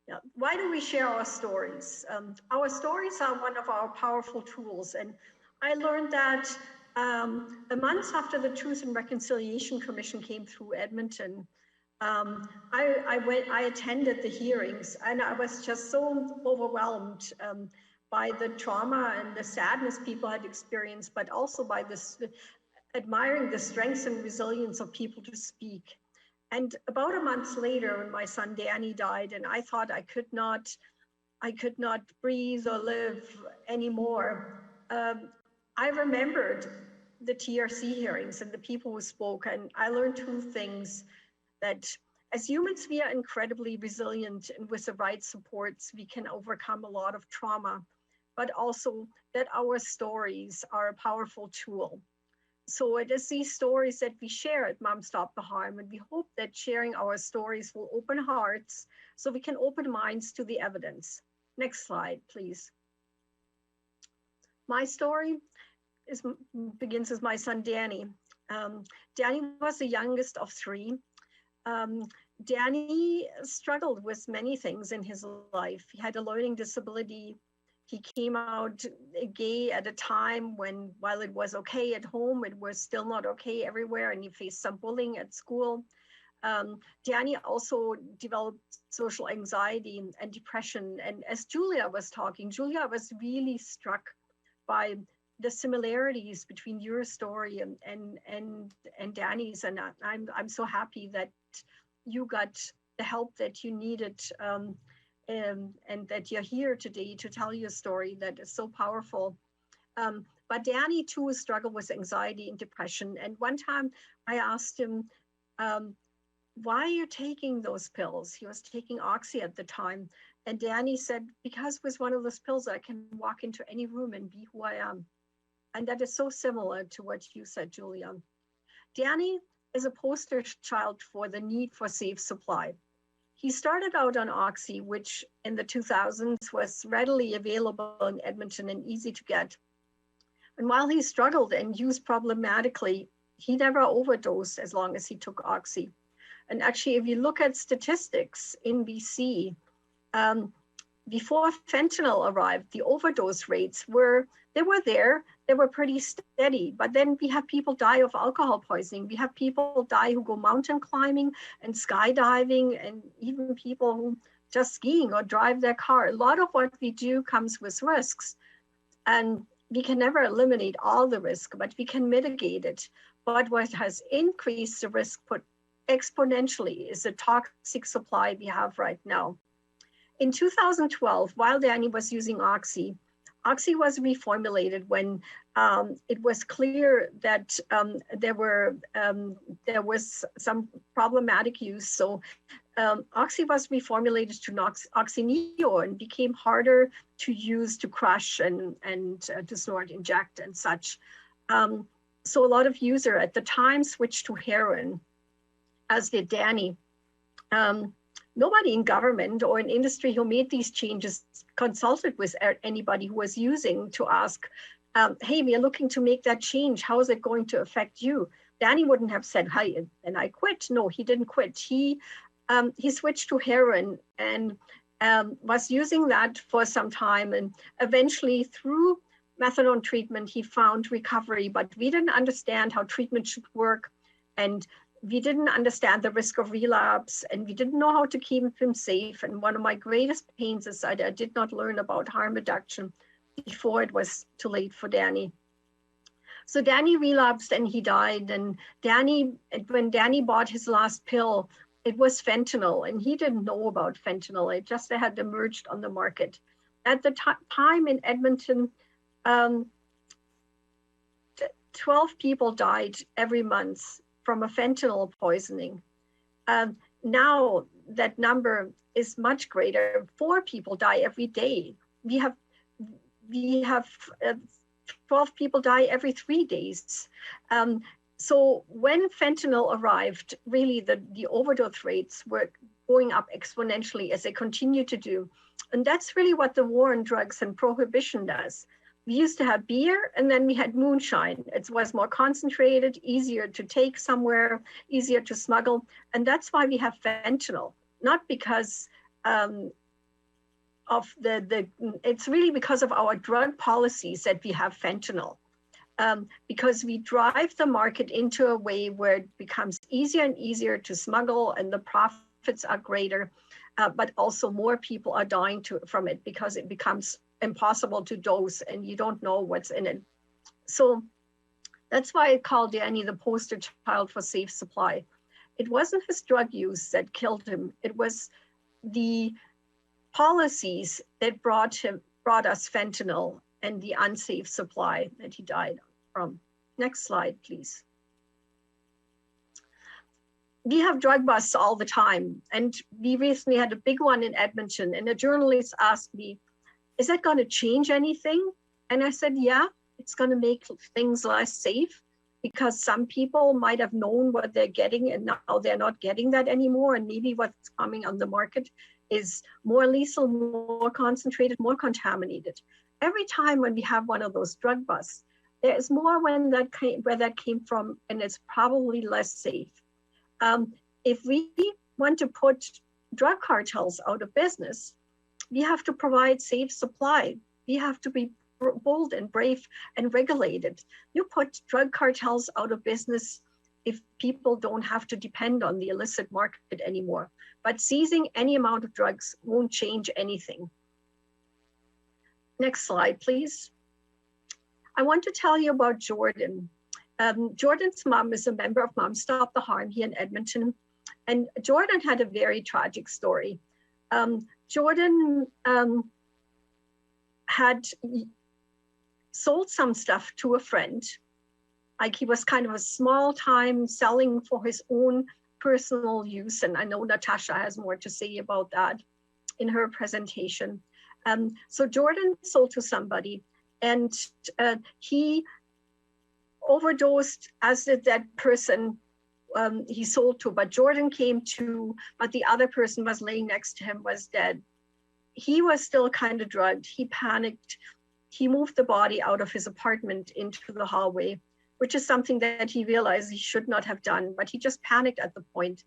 Yeah. Why do we share our stories? Our stories are one of our powerful tools. And I learned that a month after the Truth and Reconciliation Commission came through Edmonton, I attended the hearings, and I was just so overwhelmed by the trauma and the sadness people had experienced, but also by this admiring the strength and resilience of people to speak. And about a month later, when my son Danny died, and I thought I could not breathe or live anymore, I remembered the TRC hearings and the people who spoke, and I learned two things: that as humans, we are incredibly resilient, and with the right supports, we can overcome a lot of trauma, but also that our stories are a powerful tool. So it is these stories that we share at Mom Stop the Harm, and we hope that sharing our stories will open hearts so we can open minds to the evidence. Next slide, please. My story begins with my son, Danny. Danny was the youngest of three. Danny struggled with many things in his life. He had a learning disability. He came out gay at a time when, while it was okay at home, it was still not okay everywhere, and he faced some bullying at school. Danny also developed social anxiety and depression. And as Julia was talking, Julia was really struck by the similarities between your story and Danny's. And I'm so happy that you got the help that you needed. And that you're here today to tell your story that is so powerful. But Danny too struggled with anxiety and depression. And one time I asked him, why are you taking those pills? He was taking Oxy at the time. And Danny said, because with one of those pills, I can walk into any room and be who I am. And that is so similar to what you said, Julia. Danny is a poster child for the need for safe supply. He started out on Oxy, which in the 2000s was readily available in Edmonton and easy to get. And while he struggled and used problematically, he never overdosed as long as he took Oxy. And actually, if you look at statistics in BC, before fentanyl arrived, the overdose rates were there, they were pretty steady. But then we have people die of alcohol poisoning. We have people die who go mountain climbing and skydiving, and even people who just skiing or drive their car. A lot of what we do comes with risks. And we can never eliminate all the risk, but we can mitigate it. But what has increased the risk exponentially is the toxic supply we have right now. In 2012, while Danny was using Oxy, Oxy was reformulated when it was clear that there was some problematic use. So Oxy was reformulated to Oxyneo and became harder to use, to crush and to snort, inject and such. So a lot of users at the time switched to heroin, as did Danny. Nobody in government or in industry who made these changes consulted with anybody who was using to ask, hey, we are looking to make that change. How is it going to affect you? Danny wouldn't have said, hi, and I quit. No, he didn't quit. He switched to heroin and was using that for some time. And eventually through methadone treatment, he found recovery, but we didn't understand how treatment should work. And we didn't understand the risk of relapse, and we didn't know how to keep him safe. And one of my greatest pains is I did not learn about harm reduction before it was too late for Danny. So Danny relapsed and he died. And when Danny bought his last pill, it was fentanyl, and he didn't know about fentanyl. It just had emerged on the market. At the time in Edmonton, 12 people died every month from a fentanyl poisoning. Now that number is much greater. 4 people die every day. We have 12 people die every 3 days. So when fentanyl arrived, really the overdose rates were going up exponentially, as they continue to do. And that's really what the war on drugs and prohibition does. We used to have beer, and then we had moonshine. It was more concentrated, easier to take somewhere, easier to smuggle. And that's why we have fentanyl, not because it's really because of our drug policies that we have fentanyl. Because we drive the market into a way where it becomes easier and easier to smuggle, and the profits are greater, but also more people are dying from it because it becomes impossible to dose and you don't know what's in it. So that's why I called Danny the poster child for safe supply. It wasn't his drug use that killed him. It was the policies that brought us fentanyl and the unsafe supply that he died from. Next slide, please. We have drug busts all the time. And we recently had a big one in Edmonton, and a journalist asked me, is that going to change anything? And I said, yeah, it's going to make things less safe, because some people might have known what they're getting and now they're not getting that anymore. And maybe what's coming on the market is more lethal, more concentrated, more contaminated. Every time when we have one of those drug busts, there is more where that came from, and it's probably less safe. If we want to put drug cartels out of business, we have to provide safe supply. We have to be bold and brave and regulated. You put drug cartels out of business if people don't have to depend on the illicit market anymore. But seizing any amount of drugs won't change anything. Next slide, please. I want to tell you about Jordan. Jordan's mom is a member of Moms Stop the Harm here in Edmonton. And Jordan had a very tragic story. Jordan had sold some stuff to a friend. Like, he was kind of a small time selling for his own personal use. And I know Natasha has more to say about that in her presentation. So Jordan sold to somebody, and he overdosed, as did that person he sold to, but Jordan came to, but the other person was laying next to him, was dead. He was still kind of drugged. He panicked. He moved the body out of his apartment into the hallway, which is something that he realized he should not have done, but he just panicked at the point.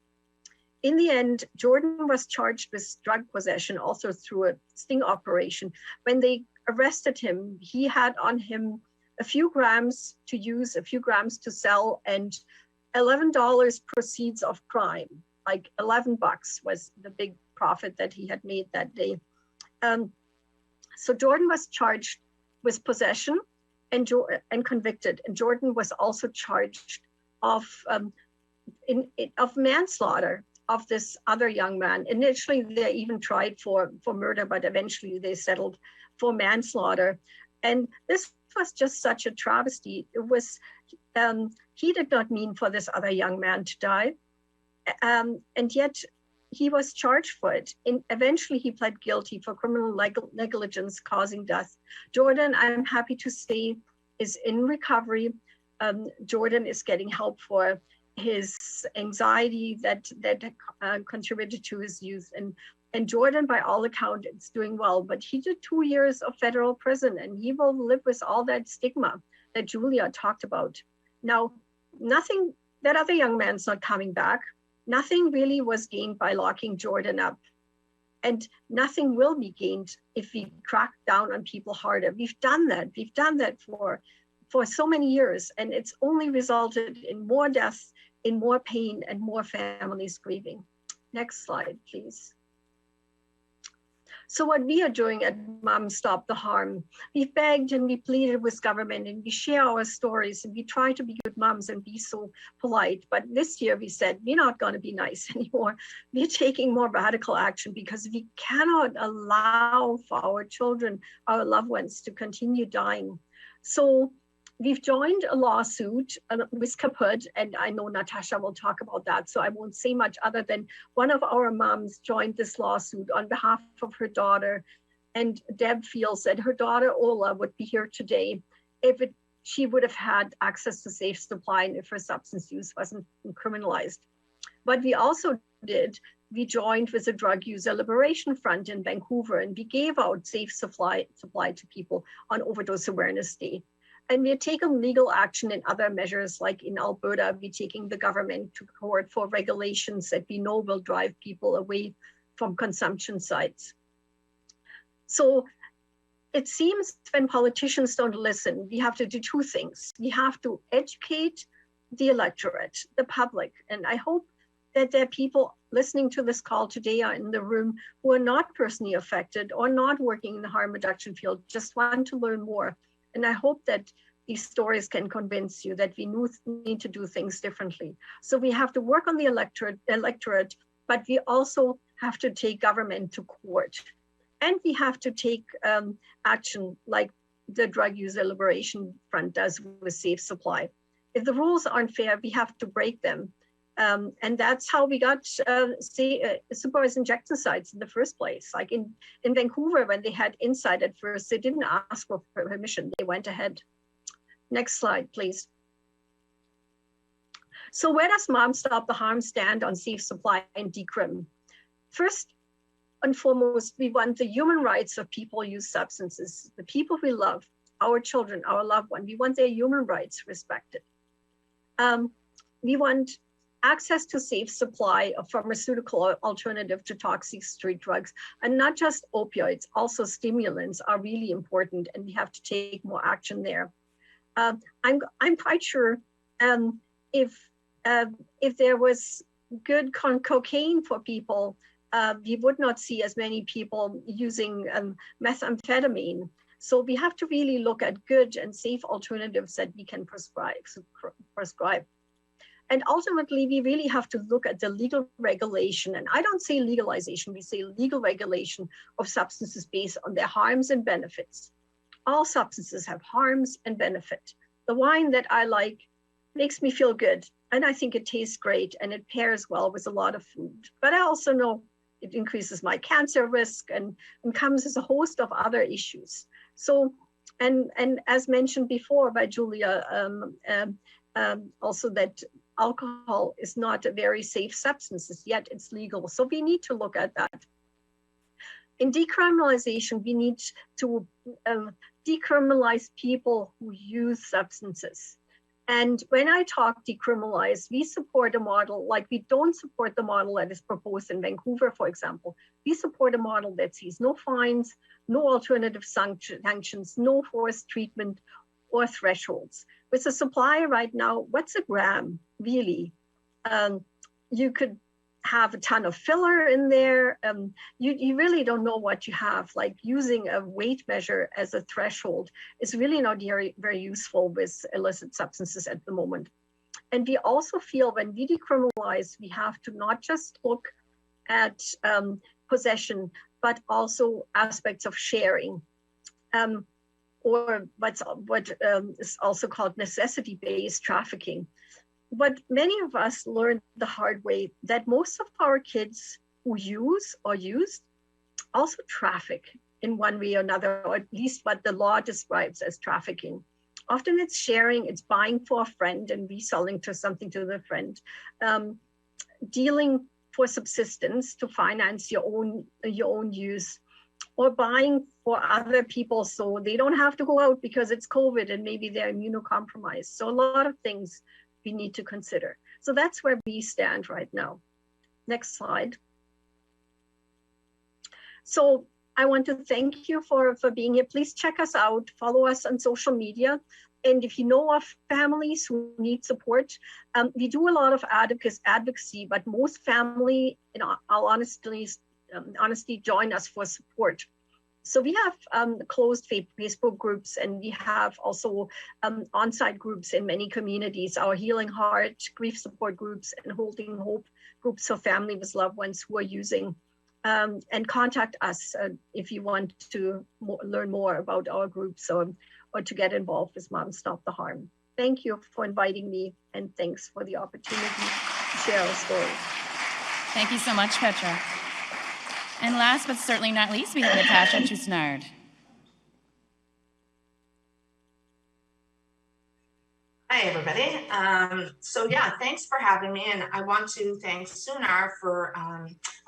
In the end, Jordan was charged with drug possession, also through a sting operation. When they arrested him, he had on him a few grams to use, a few grams to sell, and $11 proceeds of crime. Like $11 was the big profit that he had made that day. So Jordan was charged with possession and convicted. And Jordan was also charged of manslaughter. of this other young man. Initially, they even tried for murder, but eventually they settled for manslaughter. And this was just such a travesty. It was, he did not mean for this other young man to die. And yet he was charged for it. And eventually he pled guilty for criminal negligence causing death. Jordan, I'm happy to say, is in recovery. Jordan is getting help for his anxiety that contributed to his youth. And Jordan, by all accounts, is doing well, but he did 2 years of federal prison and he will live with all that stigma that Julia talked about. Now, nothing, that other young man's not coming back. Nothing really was gained by locking Jordan up. And nothing will be gained if we crack down on people harder. We've done that. We've done that for so many years, and it's only resulted in more deaths, in more pain, and more families grieving. Next slide, please. So what we are doing at Mom Stop the Harm, we've begged and we pleaded with government and we share our stories and we try to be good moms and be so polite. But this year we said, we're not going to be nice anymore. We're taking more radical action because we cannot allow for our children, our loved ones to continue dying. So we've joined a lawsuit with Kaput, and I know Natasha will talk about that, so I won't say much other than one of our moms joined this lawsuit on behalf of her daughter, and Deb feels that her daughter Ola would be here today if she would have had access to safe supply and if her substance use wasn't criminalized. But we also did, we joined with the Drug User Liberation Front in Vancouver, and we gave out safe supply to people on Overdose Awareness Day. And we're taking legal action in other measures, like in Alberta, we're taking the government to court for regulations that we know will drive people away from consumption sites. So it seems when politicians don't listen, we have to do two things. We have to educate the electorate, the public. And I hope that there are people listening to this call today are in the room who are not personally affected or not working in the harm reduction field, just want to learn more. And I hope that these stories can convince you that we need to do things differently. So we have to work on the electorate, but we also have to take government to court. And we have to take action like the Drug User Liberation Front does with Safe Supply. If the rules aren't fair, we have to break them. And that's how we got supervised injection sites in the first place. Like in Vancouver, when they had Inside at first, they didn't ask for permission, they went ahead. Next slide, please. So where does Mom Stop the Harm stand on safe supply and decrim? First and foremost, we want the human rights of people who use substances, the people we love, our children, our loved ones. We want their human rights respected. We want access to safe supply of pharmaceutical alternative to toxic street drugs, and not just opioids, also stimulants are really important, and we have to take more action there. I'm quite sure if there was good cocaine for people, we would not see as many people using methamphetamine. So we have to really look at good and safe alternatives that we can prescribe. And ultimately, we really have to look at the legal regulation. And I don't say legalization, we say legal regulation of substances based on their harms and benefits. All substances have harms and benefit. The wine that I like makes me feel good. And I think it tastes great and it pairs well with a lot of food. But I also know it increases my cancer risk and comes as a host of other issues. So, and as mentioned before by Julia, also that alcohol is not a very safe substance, yet it's legal. So we need to look at that. In decriminalization, we need to decriminalize people who use substances. And when I talk decriminalize, we support a model, like we don't support the model that is proposed in Vancouver, for example. We support a model that sees no fines, no alternative sanctions, no forced treatment or thresholds. With the supply right now, what's a gram, really? You could have a ton of filler in there. You really don't know what you have. Like using a weight measure as a threshold is really not very, very useful with illicit substances at the moment. And we also feel when we decriminalize, we have to not just look at possession, but also aspects of sharing, or what is also called necessity-based trafficking. But many of us learned the hard way that most of our kids who use or used also traffic in one way or another, or at least what the law describes as trafficking. Often it's sharing, it's buying for a friend and reselling to something to the friend, dealing for subsistence to finance your own use, or buying for other people so they don't have to go out because it's COVID and maybe they're immunocompromised. So a lot of things we need to consider. So that's where we stand right now. Next slide. So I want to thank you for being here. Please check us out, follow us on social media. And if you know of families who need support, we do a lot of advocacy, but most family, in all honesty, join us for support. So we have closed Facebook groups, and we have also on-site groups in many communities, our Healing Heart, grief support groups, and Holding Hope groups for family with loved ones who are using. And contact us if you want to learn more about our groups or to get involved with Mom Stop the Harm. Thank you for inviting me, and thanks for the opportunity to share our story. Thank you so much, Petra. And last but certainly not least, we have Natasha Chusnard. Hi, everybody. So yeah, thanks for having me. And I want to thank Sunar for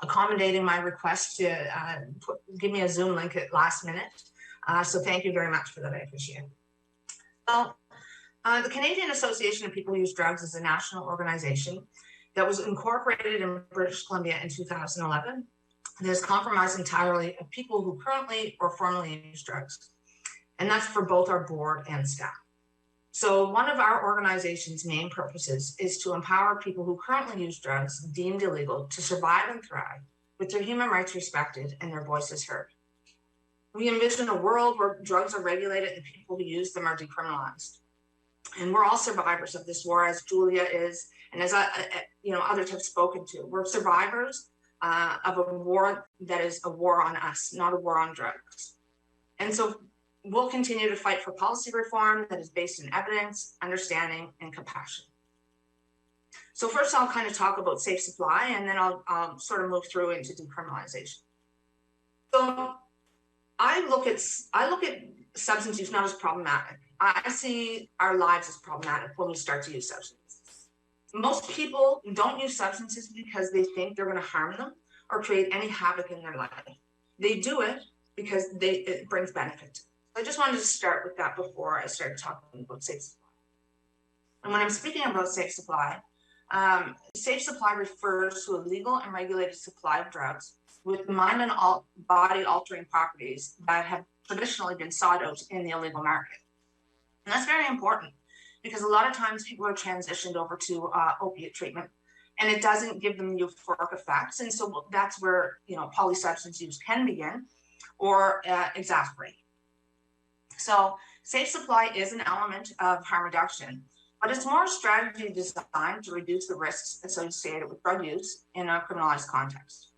accommodating my request to give me a Zoom link at last minute. So thank you very much for that. I appreciate it. Well, the Canadian Association of People Who Use Drugs is a national organization that was incorporated in British Columbia in 2011. That is comprised entirely of people who currently or formerly use drugs. And that's for both our board and staff. So one of our organization's main purposes is to empower people who currently use drugs deemed illegal to survive and thrive with their human rights respected and their voices heard. We envision a world where drugs are regulated and people who use them are decriminalized. And we're all survivors of this war, as Julia is, and as others have spoken to. We're survivors of a war that is a war on us, not a war on drugs. And so we'll continue to fight for policy reform that is based in evidence, understanding, and compassion. So first I'll kind of talk about safe supply, and then I'll sort of move through into decriminalization. So I look at substance use not as problematic. I see our lives as problematic when we start to use substances. Most people don't use substances because they think they're going to harm them or create any havoc in their life. They do it because it brings benefit. I just wanted to start with that before I started talking about safe supply. And when I'm speaking about safe supply refers to a legal and regulated supply of drugs with mind and body altering properties that have traditionally been sought out in the illegal market. And that's very important because a lot of times people are transitioned over to opiate treatment and it doesn't give them euphoric effects. And so that's where, polysubstance use can begin or exacerbate. So safe supply is an element of harm reduction, but it's more a strategy designed to reduce the risks associated with drug use in a criminalized context.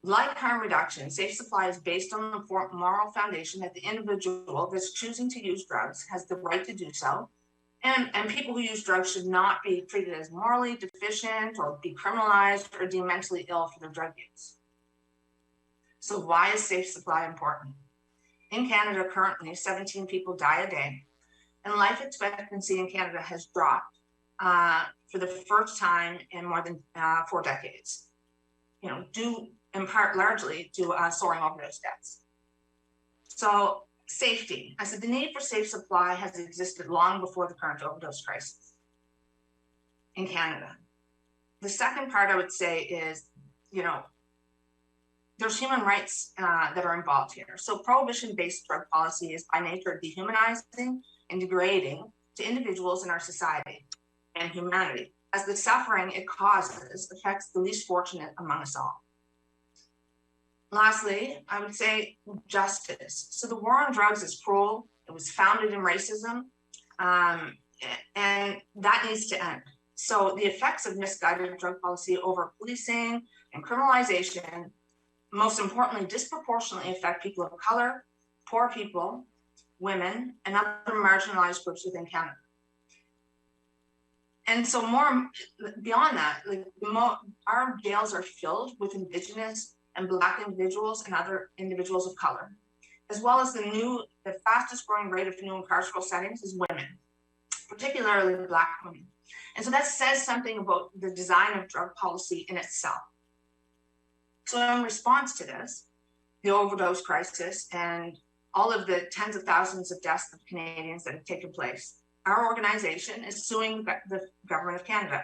Like harm reduction, safe supply is based on the moral foundation that the individual that's choosing to use drugs has the right to do so, and people who use drugs should not be treated as morally deficient or be criminalized or deemed mentally ill for their drug use. So why is safe supply important? In Canada, currently, 17 people die a day, and life expectancy in Canada has dropped for the first time in more than 4 decades, due in part largely to soaring overdose deaths. So safety. I said the need for safe supply has existed long before the current overdose crisis in Canada. The second part I would say is, there's human rights that are involved here. So prohibition-based drug policy is by nature dehumanizing and degrading to individuals in our society and humanity, as the suffering it causes affects the least fortunate among us all. Lastly, I would say justice. So the war on drugs is cruel. It was founded in racism. And that needs to end. So the effects of misguided drug policy over policing and criminalization, most importantly, disproportionately affect people of color, poor people, women, and other marginalized groups within Canada. And so more beyond that, like our jails are filled with Indigenous and Black individuals and other individuals of color, as well as the fastest growing rate of new incarceral settings is women, particularly Black women. And so that says something about the design of drug policy in itself. So in response to this, the overdose crisis and all of the tens of thousands of deaths of Canadians that have taken place, our organization is suing the Government of Canada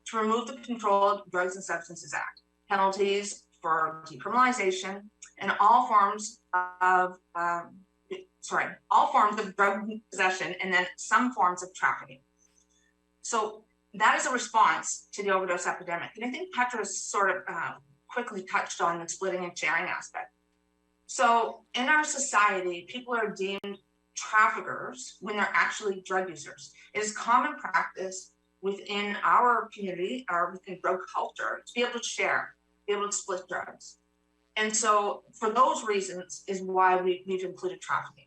to remove the Controlled Drugs and Substances Act, penalties for decriminalization, and all forms of drug possession, and then some forms of trafficking. So that is a response to the overdose epidemic. And I think Petra's sort of quickly touched on the splitting and sharing aspect. So in our society, people are deemed traffickers when they're actually drug users. It is common practice within our community, or within drug culture, to be able to share, be able to split drugs. And so for those reasons is why we've included trafficking.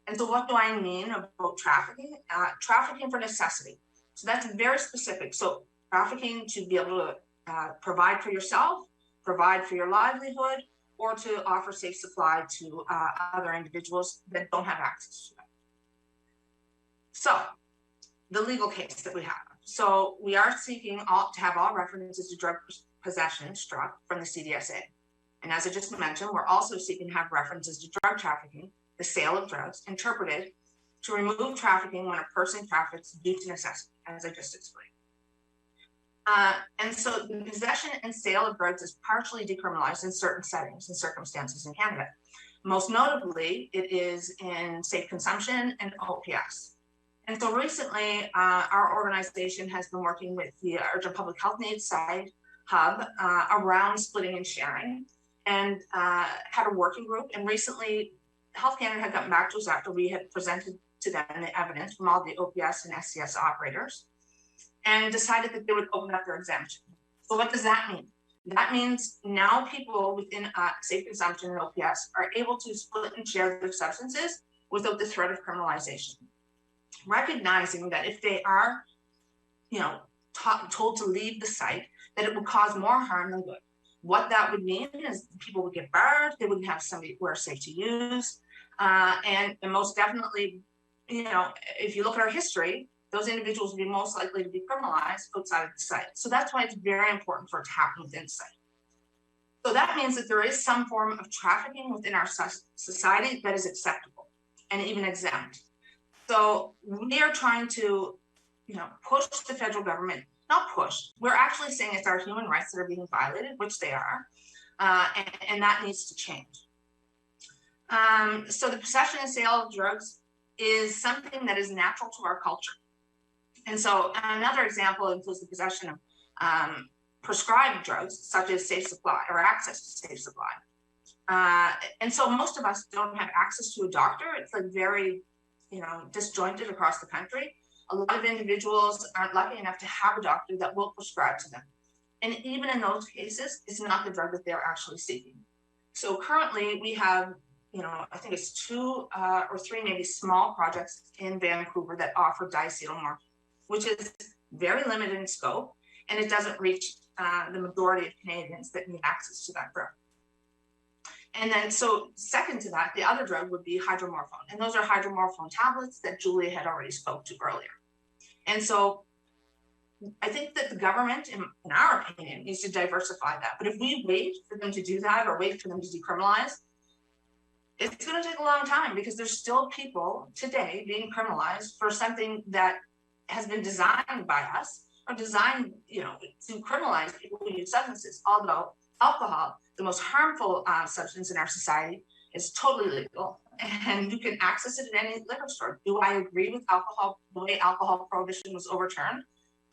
And so what do I mean about trafficking? Trafficking for necessity. So that's very specific. So trafficking to be able to provide for yourself, provide for your livelihood, or to offer safe supply to other individuals that don't have access to it. So the legal case that we have. So we are seeking to have all references to drug possession struck from the CDSA. And as I just mentioned, we're also seeking to have references to drug trafficking, the sale of drugs, interpreted to remove trafficking when a person traffics due to necessity, as I just explained. And so the possession and sale of drugs is partially decriminalized in certain settings and circumstances in Canada. Most notably, it is in safe consumption and OPS. And so recently, our organization has been working with the Urgent Public Health Needs Side Hub around splitting and sharing, and had a working group. And recently, Health Canada had gotten back to us after we had presented to them the evidence from all the OPS and SCS operators, and decided that they would open up their exemption. So what does that mean? That means now people within safe consumption and OPS are able to split and share their substances without the threat of criminalization. Recognizing that if they are, told to leave the site, that it will cause more harm than good. What that would mean is people would get barred, they wouldn't have somebody who are safe to use, and most definitely, if you look at our history, those individuals will be most likely to be criminalized outside of the site. So that's why it's very important for it to happen within the site. So that means that there is some form of trafficking within our society that is acceptable and even exempt. So we are trying to, push the federal government, not push, we're actually saying it's our human rights that are being violated, which they are, and that needs to change. So the possession and sale of drugs is something that is natural to our culture. And so another example includes the possession of prescribed drugs, such as safe supply or access to safe supply. And so most of us don't have access to a doctor. It's like very, disjointed across the country. A lot of individuals aren't lucky enough to have a doctor that will prescribe to them. And even in those cases, it's not the drug that they're actually seeking. So currently we have, I think it's 2 or 3 maybe small projects in Vancouver that offer diacetylmorphine, which is very limited in scope, and it doesn't reach the majority of Canadians that need access to that drug. And then, so second to that, the other drug would be hydromorphone. And those are hydromorphone tablets that Julia had already spoke to earlier. And so I think that the government, in our opinion, needs to diversify that. But if we wait for them to do that or wait for them to decriminalize, it's going to take a long time, because there's still people today being criminalized for something that has been designed by us, or designed, to criminalize people who use substances. Although alcohol, the most harmful substance in our society, is totally legal, and you can access it at any liquor store. Do I agree with alcohol, the way alcohol prohibition was overturned?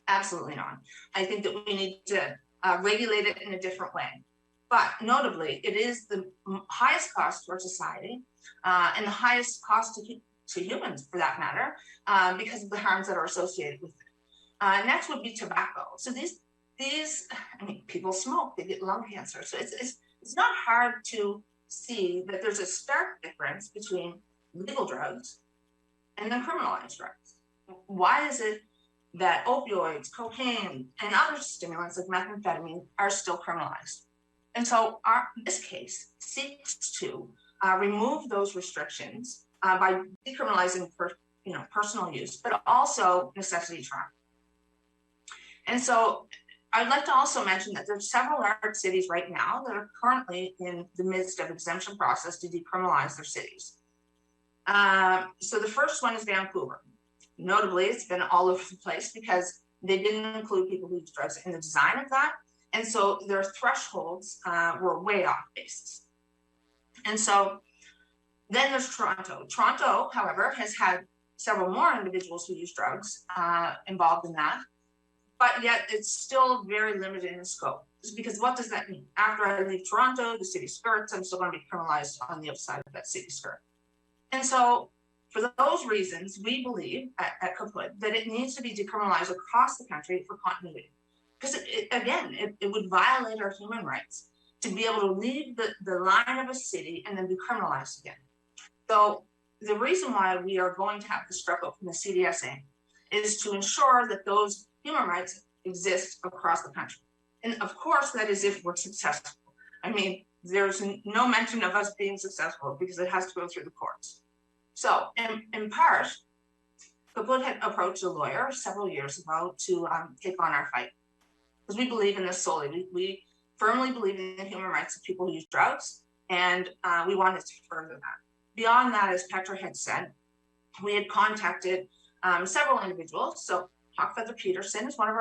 Absolutely not. I think that we need to regulate it in a different way. But notably, it is the highest cost to our society and the highest cost to keep to humans for that matter, because of the harms that are associated with it. Next would be tobacco. So these, I mean, people smoke, they get lung cancer. So it's not hard to see that there's a stark difference between legal drugs and then criminalized drugs. Why is it that opioids, cocaine, and other stimulants like methamphetamine are still criminalized? And so this case seeks to remove those restrictions by decriminalizing personal use, but also necessity trafficking. And so I'd like to also mention that there's several large cities right now that are currently in the midst of exemption process to decriminalize their cities. So the first one is Vancouver. Notably, it's been all over the place because they didn't include people who use drugs in the design of that. And so their thresholds were way off basis. And so then there's Toronto. Toronto, however, has had several more individuals who use drugs involved in that, but yet it's still very limited in scope. Because what does that mean? After I leave Toronto, the city skirts, I'm still going to be criminalized on the outside of that city skirt. And so for those reasons, we believe at Kaput that it needs to be decriminalized across the country for continuity. Because it would violate our human rights to be able to leave the line of a city and then be criminalized again. So the reason why we are going to have this struck out from the CDSA is to ensure that those human rights exist across the country. And of course, that is if we're successful. I mean, there's no mention of us being successful because it has to go through the courts. So in part, Kaput had approached a lawyer several years ago to take on our fight. Because we believe in this solely. We firmly believe in the human rights of people who use drugs, and we wanted to further that. Beyond that, as Petra had said, we had contacted several individuals. So Hawkfeather Peterson is one of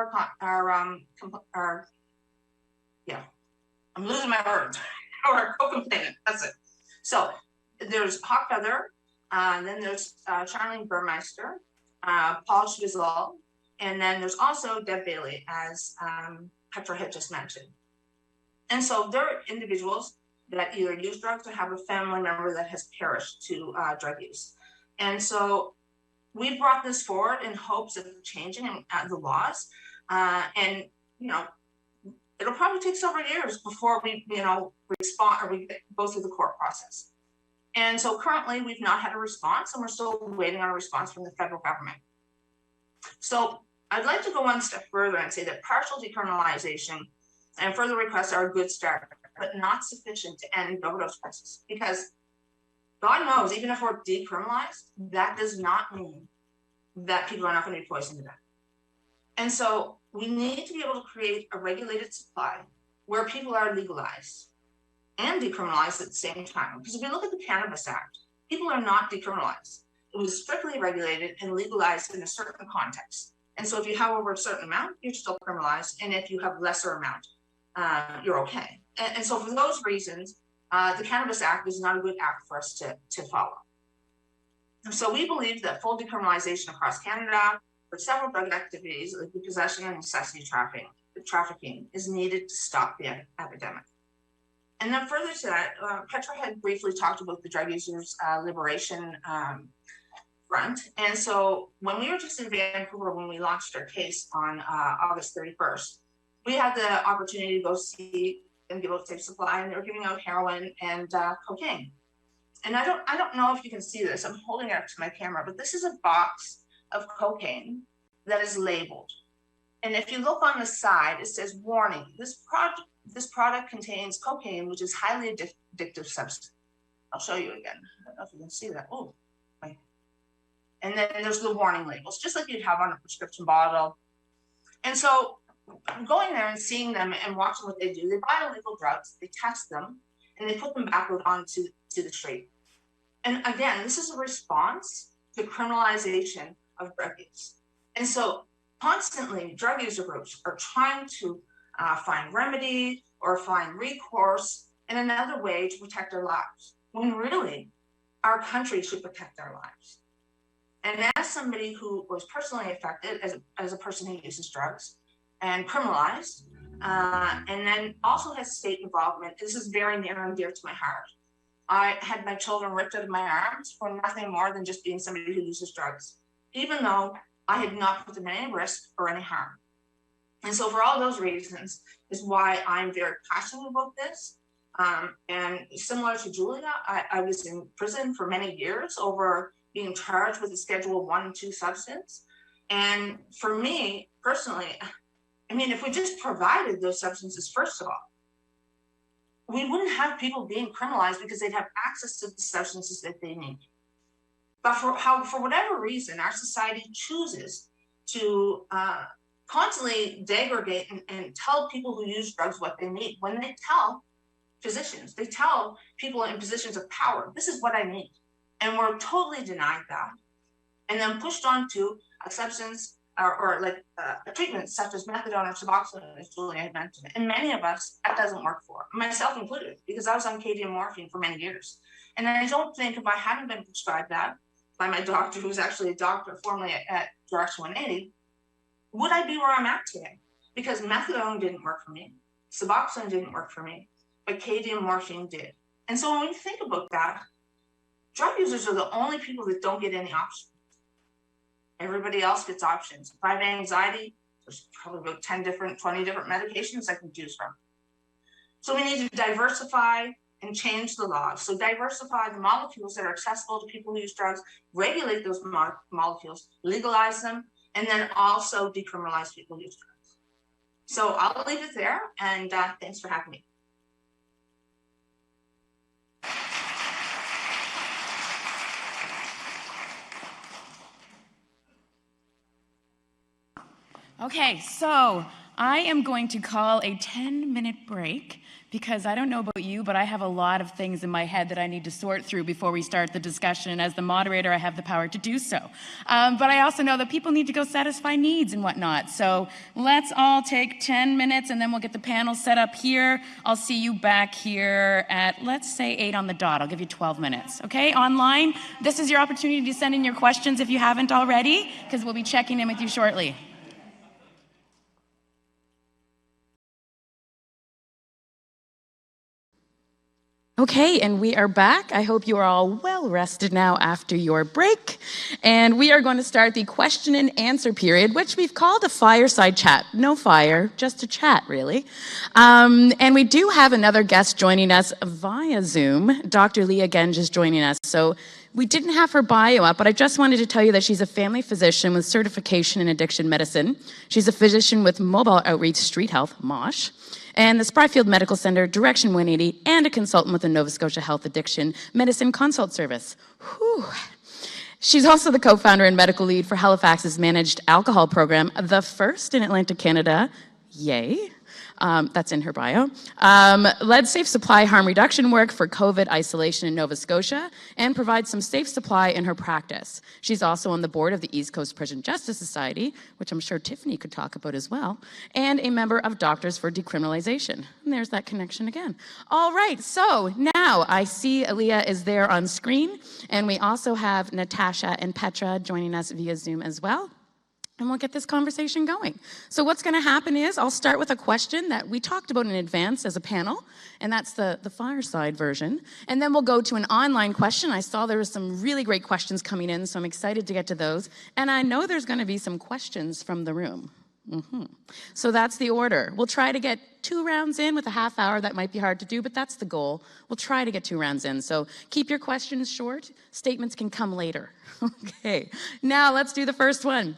I'm losing my words, our co-complainant, that's it. So there's Hawkfeather, then there's Charlene Burmeister, Paul Schwizel, and then there's also Deb Bailey, as Petra had just mentioned. And so they're individuals that either use drugs or have a family member that has perished to drug use. And so we brought this forward in hopes of changing the laws. And, it'll probably take several years before we, respond or we go through the court process. And so currently we've not had a response, and we're still waiting on a response from the federal government. So I'd like to go one step further and say that partial decriminalization and further requests are a good start, but not sufficient to end overdose crisis. Because God knows, even if we're decriminalized, that does not mean that people are not going to be poisoned to death. And so we need to be able to create a regulated supply where people are legalized and decriminalized at the same time. Because if we look at the Cannabis Act, people are not decriminalized. It was strictly regulated and legalized in a certain context. And so if you have over a certain amount, you're still criminalized. And if you have lesser amount, you're okay. And so for those reasons, the Cannabis Act is not a good act for us to follow. And so we believe that full decriminalization across Canada for several drug activities like the possession and necessity trafficking is needed to stop the epidemic. And then further to that, Petra had briefly talked about the drug users liberation front. And so when we were just in Vancouver, when we launched our case on August 31st, we had the opportunity to go see and give out safe supply, and they were giving out heroin and cocaine. And I don't know if you can see this, I'm holding it up to my camera, but this is a box of cocaine that is labeled. And if you look on the side, it says, warning, this product contains cocaine, which is highly addictive substance. I'll show you again. I don't know if you can see that. Oh, right. And then there's the warning labels, just like you'd have on a prescription bottle. And so going there and seeing them and watching what they do, they buy illegal drugs, they test them, and they put them back out onto the street. And again, this is a response to criminalization of drug use. And so constantly drug user groups are trying to find remedy or find recourse in another way to protect their lives, when really our country should protect our lives. And as somebody who was personally affected as a person who uses drugs and criminalized, and then also has state involvement, this is very near and dear to my heart. I had my children ripped out of my arms for nothing more than just being somebody who uses drugs, even though I had not put them in any risk or any harm. And so for all those reasons is why I'm very passionate about this. And similar to Julia, I was in prison for many years over being charged with a Schedule 1 and 2 substance. And for me personally, I mean, if we just provided those substances, first of all, we wouldn't have people being criminalized because they'd have access to the substances that they need. But for whatever reason, our society chooses to constantly degrade and tell people who use drugs what they need. When they tell physicians, they tell people in positions of power, this is what I need. And we're totally denied that. And then pushed on to a substance or a treatment such as methadone or Suboxone, as Julia had mentioned. And many of us, that doesn't work for, myself included, because I was on KD and morphine for many years. And I don't think if I hadn't been prescribed that by my doctor, who's actually a doctor formerly at Direction 180, would I be where I'm at today? Because methadone didn't work for me. Suboxone didn't work for me, but KD and morphine did. And so when we think about that, drug users are the only people that don't get any options. Everybody else gets options. If I have anxiety, there's probably about 20 different medications I can choose from. So we need to diversify and change the laws. So diversify the molecules that are accessible to people who use drugs, regulate those molecules, legalize them, and then also decriminalize people who use drugs. So I'll leave it there, and thanks for having me. Okay, so I am going to call a 10-minute break because I don't know about you, but I have a lot of things in my head that I need to sort through before we start the discussion. And as the moderator, I have the power to do so. But I also know that people need to go satisfy needs and whatnot. So let's all take 10 minutes and then we'll get the panel set up here. I'll see you back here at, let's say 8 on the dot. I'll give you 12 minutes, okay? Online, this is your opportunity to send in your questions if you haven't already, because we'll be checking in with you shortly. Okay, and we are back. I hope you are all well rested now after your break. And we are going to start the question and answer period, which we've called a fireside chat. No fire, just a chat, really. And we do have another guest joining us via Zoom. Dr. Leah Genge is joining us. So we didn't have her bio up, but I just wanted to tell you that she's a family physician with certification in addiction medicine. She's a physician with Mobile Outreach Street Health, MOSH, and the Spryfield Medical Center, Direction 180, and a consultant with the Nova Scotia Health Addiction Medicine Consult Service. Whew. She's also the co-founder and medical lead for Halifax's managed alcohol program, the first in Atlantic Canada. Yay. That's in her bio. Led safe supply harm reduction work for COVID isolation in Nova Scotia and provides some safe supply in her practice. She's also on the board of the East Coast Prison Justice Society, which I'm sure Tiffany could talk about as well, and a member of Doctors for Decriminalization. And there's that connection again. All right, so now I see Aaliyah is there on screen, and we also have Natasha and Petra joining us via Zoom as well. And we'll get this conversation going. So what's going to happen is I'll start with a question that we talked about in advance as a panel, and that's the fireside version. And then we'll go to an online question. I saw there were some really great questions coming in, so I'm excited to get to those. And I know there's going to be some questions from the room. So that's the order. We'll try to get 2 rounds in with a half hour. That might be hard to do, but that's the goal. We'll try to get 2 rounds in. So keep your questions short. Statements can come later. Okay, now let's do the first one.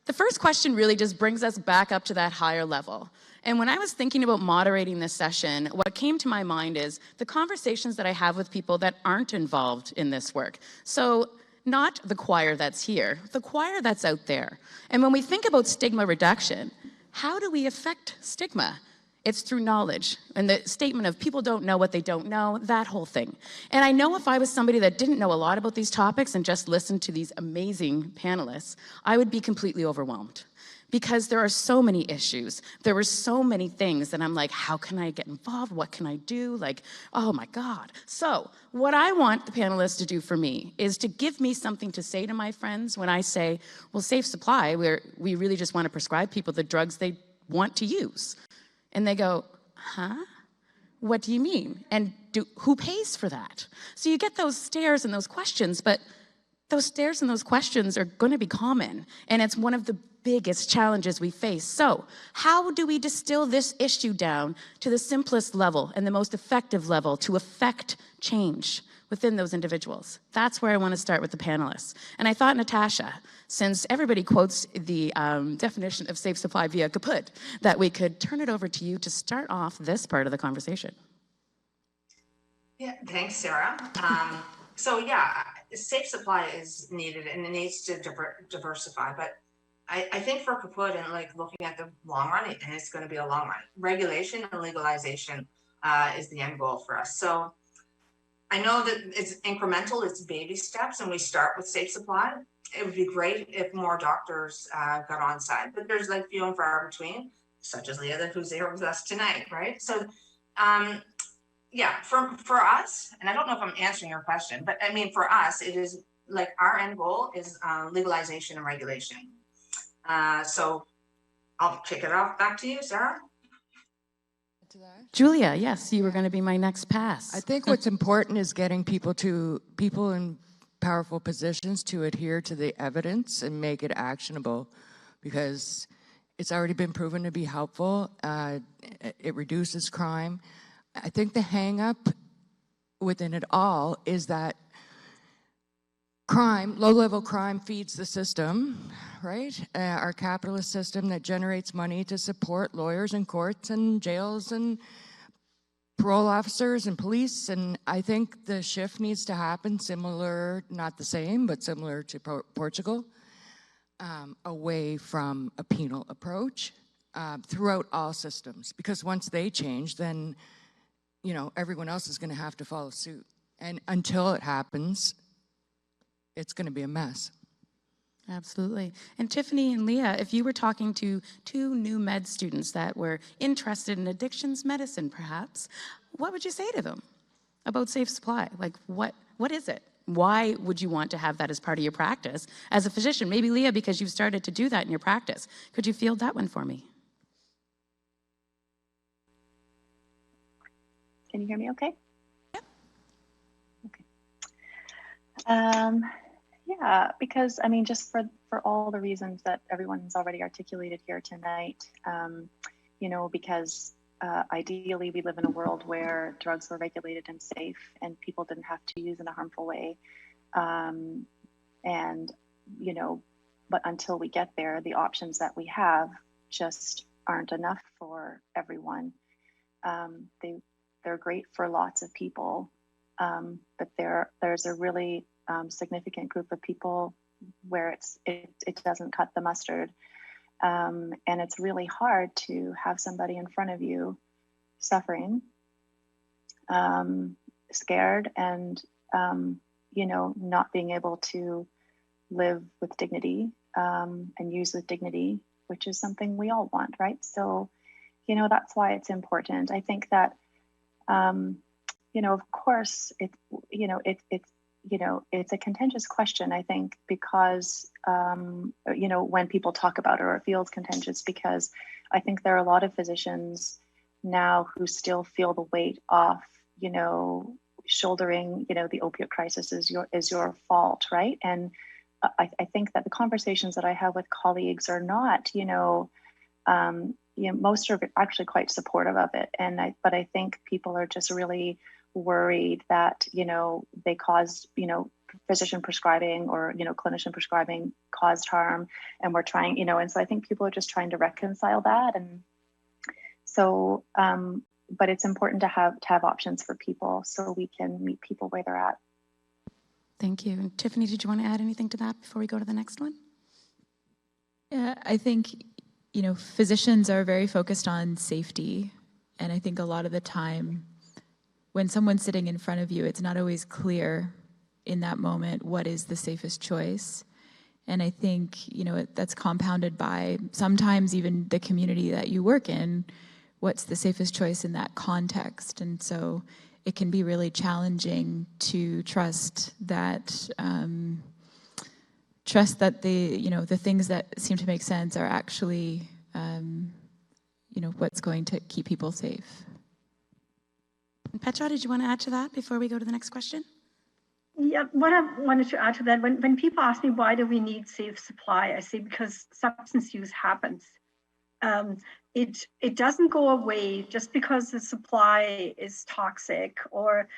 The first question really just brings us back up to that higher level. And when I was thinking about moderating this session, what came to my mind is the conversations that I have with people that aren't involved in this work. So not the choir that's here, the choir that's out there. And when we think about stigma reduction, how do we affect stigma? It's through knowledge. And the statement of people don't know what they don't know, that whole thing. And I know if I was somebody that didn't know a lot about these topics and just listened to these amazing panelists, I would be completely overwhelmed. Because there are so many issues. There were so many things that I'm like, how can I get involved? What can I do? Like, oh my God. So what I want the panelists to do for me is to give me something to say to my friends when I say, well, safe supply, we really just want to prescribe people the drugs they want to use. And they go, huh? What do you mean? And who pays for that? So you get those stares and those questions, but those stares and those questions are going to be common, and it's one of the biggest challenges we face. So how do we distill this issue down to the simplest level and the most effective level to affect change within those individuals? That's where I want to start with the panelists. And I thought, Natasha, since everybody quotes the definition of safe supply via kaput, that we could turn it over to you to start off this part of the conversation. Yeah, thanks, Sarah. So yeah, safe supply is needed and it needs to diversify, but I think for kaput and like looking at the long run, and it's going to be a long run, regulation and legalization is the end goal for us. So I know that it's incremental, it's baby steps, and we start with safe supply. It would be great if more doctors got on side, but there's like few and far between, such as Leah, who's here with us tonight, right? So yeah, for us, and I don't know if I'm answering your question, but I mean, for us, it is like our end goal is legalization and regulation. So I'll kick it off back to you, Sarah. Julia, yes, you were going to be my next pass. I think what's important is getting people in powerful positions to adhere to the evidence and make it actionable, because it's already been proven to be helpful. It reduces crime. I think the hang up within it all is that crime, low-level crime, feeds the system, right? Our capitalist system that generates money to support lawyers and courts and jails and parole officers and police. And I think the shift needs to happen similar, not the same, but similar to Portugal, away from a penal approach throughout all systems. Because once they change, then, you know, everyone else is going to have to follow suit. And until it happens, it's going to be a mess. Absolutely. And Tiffany and Leah, if you were talking to two new med students that were interested in addictions medicine, perhaps, what would you say to them about safe supply? Like, what is it? Why would you want to have that as part of your practice as a physician? Maybe Leah, because you've started to do that in your practice. Could you field that one for me? Can you hear me okay? Yep. Okay. Yeah, because I mean, just for all the reasons that everyone's already articulated here tonight, you know, because ideally we live in a world where drugs were regulated and safe and people didn't have to use in a harmful way. And, you know, but until we get there, the options that we have just aren't enough for everyone. They're great for lots of people, but there's a really significant group of people where it doesn't cut the mustard. And it's really hard to have somebody in front of you suffering, scared, and, you know, not being able to live with dignity and use with dignity, which is something we all want, right? So, you know, that's why it's important. I think that, you know, of course, it's a contentious question, I think, because, you know, when people talk about it, or it feels contentious, because I think there are a lot of physicians now who still feel the weight off, you know, shouldering, you know, the opioid crisis is your fault, right? And I think that the conversations that I have with colleagues are not, you know, most are actually quite supportive of it. But I think people are just really worried that, you know, they caused, you know, physician prescribing or, you know, clinician prescribing caused harm, and we're trying, you know, and so I think people are just trying to reconcile that. And so, but it's important to have options for people so we can meet people where they're at. Thank you. And Tiffany, did you want to add anything to that before we go to the next one? Yeah, I think, you know, physicians are very focused on safety. And I think a lot of the time when someone's sitting in front of you, it's not always clear in that moment what is the safest choice. And I think, you know, that's compounded by sometimes even the community that you work in, what's the safest choice in that context. And so it can be really challenging to trust that the, you know, the things that seem to make sense are actually, you know, what's going to keep people safe. Petra, did you want to add to that before we go to the next question? Yeah, what I wanted to add to that, when people ask me why do we need safe supply, I say because substance use happens. It doesn't go away just because the supply is toxic or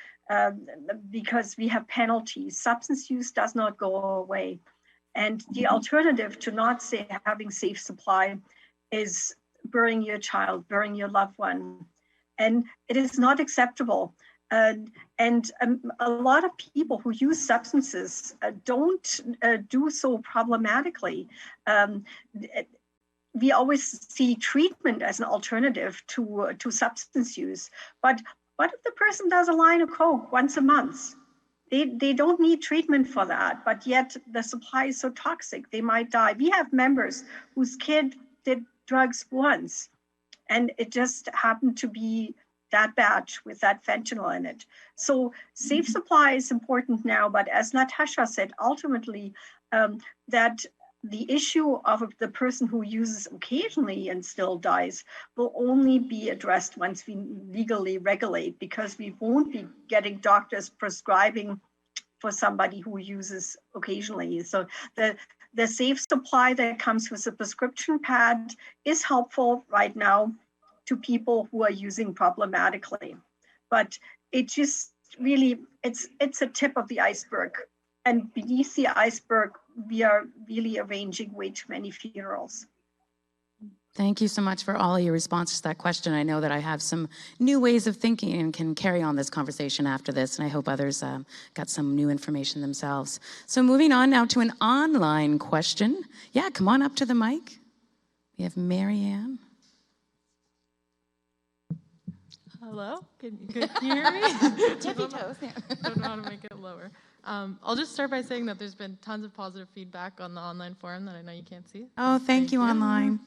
because we have penalties. Substance use does not go away. And the alternative to not having safe supply is burying your child, burying your loved one. And it is not acceptable. And a lot of people who use substances don't do so problematically. We always see treatment as an alternative to substance use. But what if the person does a line of coke once a month? They don't need treatment for that, but yet the supply is so toxic, they might die. We have members whose kid did drugs once, and it just happened to be that batch with that fentanyl in it. So safe supply is important now, but as Natasha said, ultimately, that the issue of the person who uses occasionally and still dies will only be addressed once we legally regulate, because we won't be getting doctors prescribing for somebody who uses occasionally. So the safe supply that comes with a prescription pad is helpful right now to people who are using problematically. But it just really, it's a tip of the iceberg. And beneath the iceberg, we are really arranging way too many funerals. Thank you so much for all of your responses to that question. I know that I have some new ways of thinking and can carry on this conversation after this, and I hope others got some new information themselves. So moving on now to an online question. Yeah, come on up to the mic. We have Marianne. Hello, can you hear me? Tippy toes. Don't know how to make it lower. I'll just start by saying that there's been tons of positive feedback on the online forum that I know you can't see. Oh, thank you online.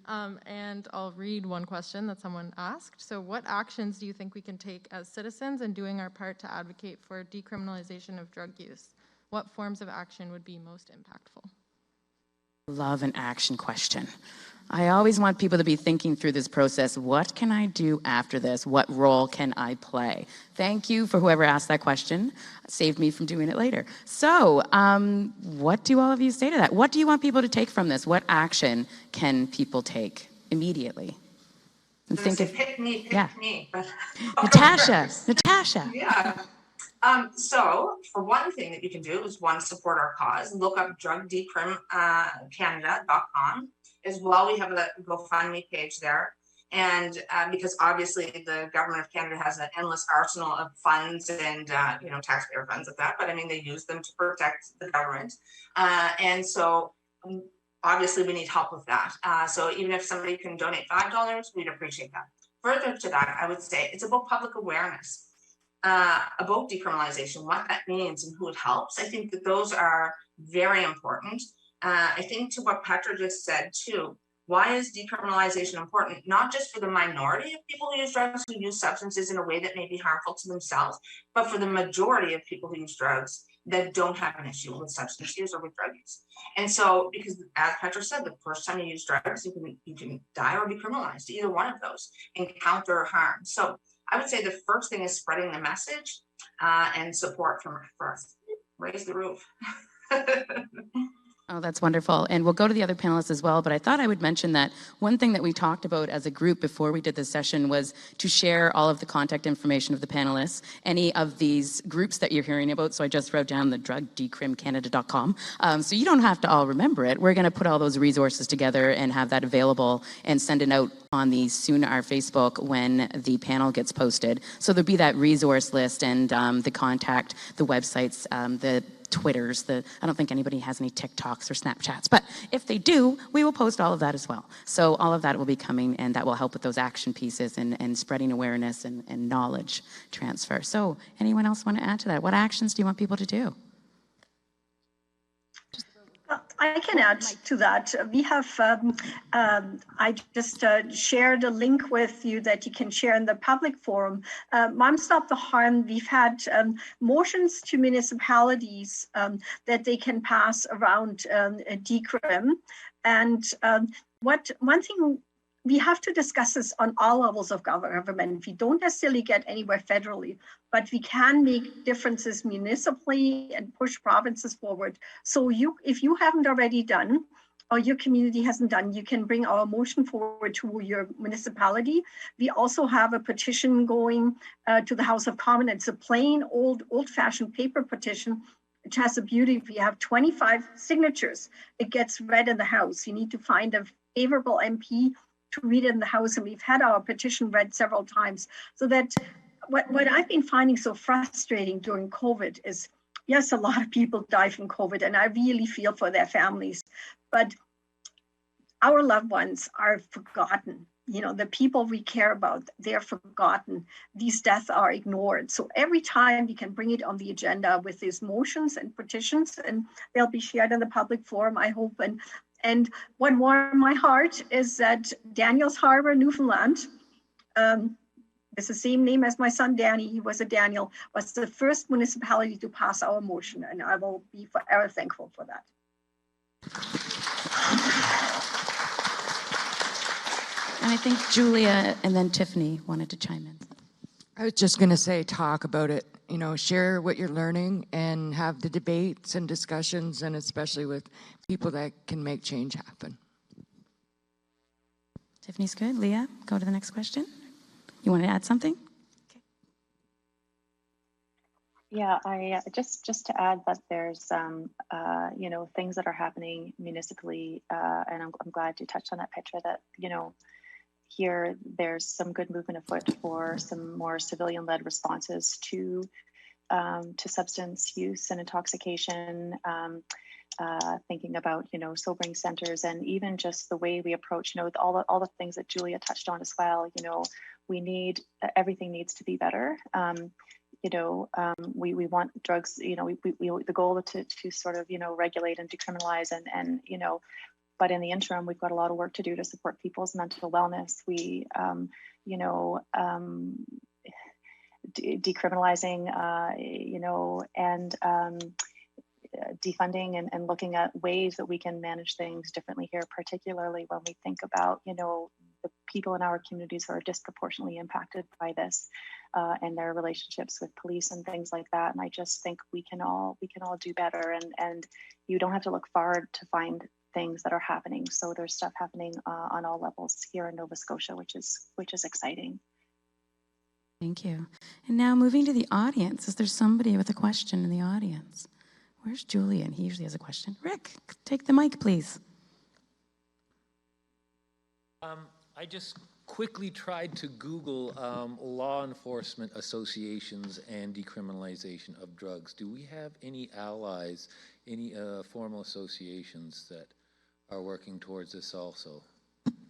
And I'll read one question that someone asked. So what actions do you think we can take as citizens in doing our part to advocate for decriminalization of drug use? What forms of action would be most impactful? Love an action question. I always want people to be thinking through this process. What can I do after this? What role can I play? Thank you for whoever asked that question. It saved me from doing it later. So what do all of you say to that? What do you want people to take from this? What action can people take immediately? And think of, pick me, but Natasha. Yeah. So for one thing that you can do is support our cause. Look up drugdecrimcanada.com. As well, we have a GoFundMe page there. And because obviously the government of Canada has an endless arsenal of funds and, taxpayer funds at that, but I mean, they use them to protect the government. And so obviously we need help with that. So even if somebody can donate $5, we'd appreciate that. Further to that, I would say it's about public awareness about decriminalization, what that means and who it helps. I think that those are very important. I think to what Petra just said too, why is decriminalization important? Not just for the minority of people who use drugs, who use substances in a way that may be harmful to themselves, but for the majority of people who use drugs that don't have an issue with substance use or with drug use. And so, because as Petra said, the first time you use drugs, you can die or be criminalized, either one of those, encounter harm. So I would say the first thing is spreading the message and support for us. Raise the roof. Oh, that's wonderful. And we'll go to the other panelists as well, but I thought I would mention that one thing that we talked about as a group before we did this session was to share all of the contact information of the panelists, any of these groups that you're hearing about. So I just wrote down the drugdecrimcanada.com. So you don't have to all remember it. We're going to put all those resources together and have that available and send it out on the Soon Our Facebook when the panel gets posted. So there'll be that resource list and the contact, the websites, the Twitters, I don't think anybody has any TikToks or Snapchats, but if they do, we will post all of that as well. So all of that will be coming, and that will help with those action pieces and spreading awareness and knowledge transfer. So anyone else want to add to that? What actions do you want people to do? I can add to that. We have, I just shared a link with you that you can share in the public forum. Mom Stop the Harm, we've had motions to municipalities that they can pass around decrim. And one thing we have to discuss this on all levels of government. We don't necessarily get anywhere federally, but we can make differences municipally and push provinces forward. So if you haven't already done, or your community hasn't done, you can bring our motion forward to your municipality. We also have a petition going to the House of Commons. It's a plain old-fashioned paper petition, which has a beauty. We have 25 signatures. It gets read in the House. You need to find a favorable MP to read it in the House, and we've had our petition read several times. So that what I've been finding so frustrating during COVID is, yes, a lot of people die from COVID, and I really feel for their families, but our loved ones are forgotten. You know, the people we care about, they're forgotten. These deaths are ignored. So every time we can bring it on the agenda with these motions and petitions, and they'll be shared in the public forum, I hope. And what warmed my heart is that Daniels Harbor, Newfoundland, it's the same name as my son, Danny. He was a Daniel, was the first municipality to pass our motion. And I will be forever thankful for that. And I think Julia and then Tiffany wanted to chime in. I was just going to say, talk about it, you know, share what you're learning and have the debates and discussions, and especially with people that can make change happen. Tiffany's good. Leah, go to the next question. You want to add something? Okay. Yeah, I just to add that there's you know, things that are happening municipally, and I'm glad you touched on that, Petra, that, you know, here there's some good movement afoot for some more civilian-led responses to substance use and intoxication, thinking about, you know, sobering centers, and even just the way we approach, you know, all the things that Julia touched on as well. You know, we need, everything needs to be better. You know, we want drugs, you know, we the goal to sort of, you know, regulate and decriminalize and you know, but in the interim, we've got a lot of work to do to support people's mental wellness. We, you know, decriminalizing, you know, and defunding and looking at ways that we can manage things differently here, particularly when we think about, you know, the people in our communities who are disproportionately impacted by this and their relationships with police and things like that. And I just think we can all do better, and you don't have to look far to find things that are happening. So there's stuff happening on all levels here in Nova Scotia, which is exciting. Thank you. And now moving to the audience. Is there somebody with a question in the audience? Where's Julian? He usually has a question. Rick, take the mic, please. I just quickly tried to Google law enforcement associations and decriminalization of drugs. Do we have any allies, any formal associations that are working towards this also?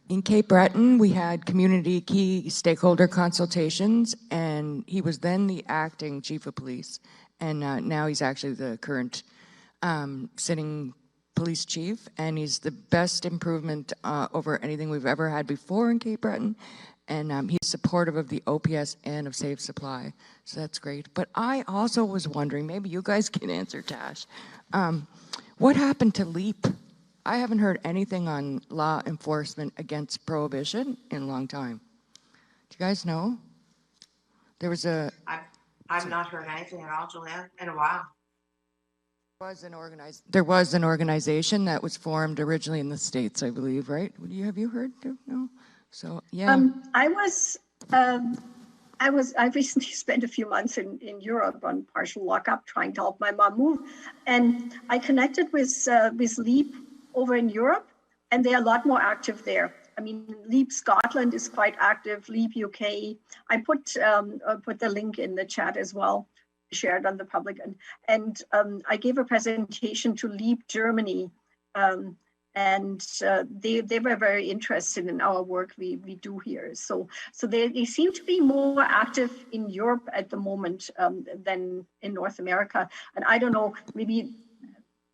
In Cape Breton, we had community key stakeholder consultations, and he was then the acting chief of police, and now he's actually the current sitting police chief, and he's the best improvement over anything we've ever had before in Cape Breton, and he's supportive of the OPS and of Safe Supply, so that's great. But I also was wondering, maybe you guys can answer, Tash, what happened to LEAP? I haven't heard anything on law enforcement against prohibition in a long time. Do you guys know? There was a... I've not heard anything at all, Julia, in a while. There was an organization that was formed originally in the States, I believe, right? Have you heard? No? So, yeah. I recently spent a few months in Europe on partial lockup trying to help my mom move. And I connected with LEAP over in Europe, and they're a lot more active there. I mean, LEAP Scotland is quite active, LEAP UK. I put the link in the chat as well, shared on the public. And I gave a presentation to LEAP Germany, and they were very interested in our work we do here. So they seem to be more active in Europe at the moment than in North America. And I don't know, maybe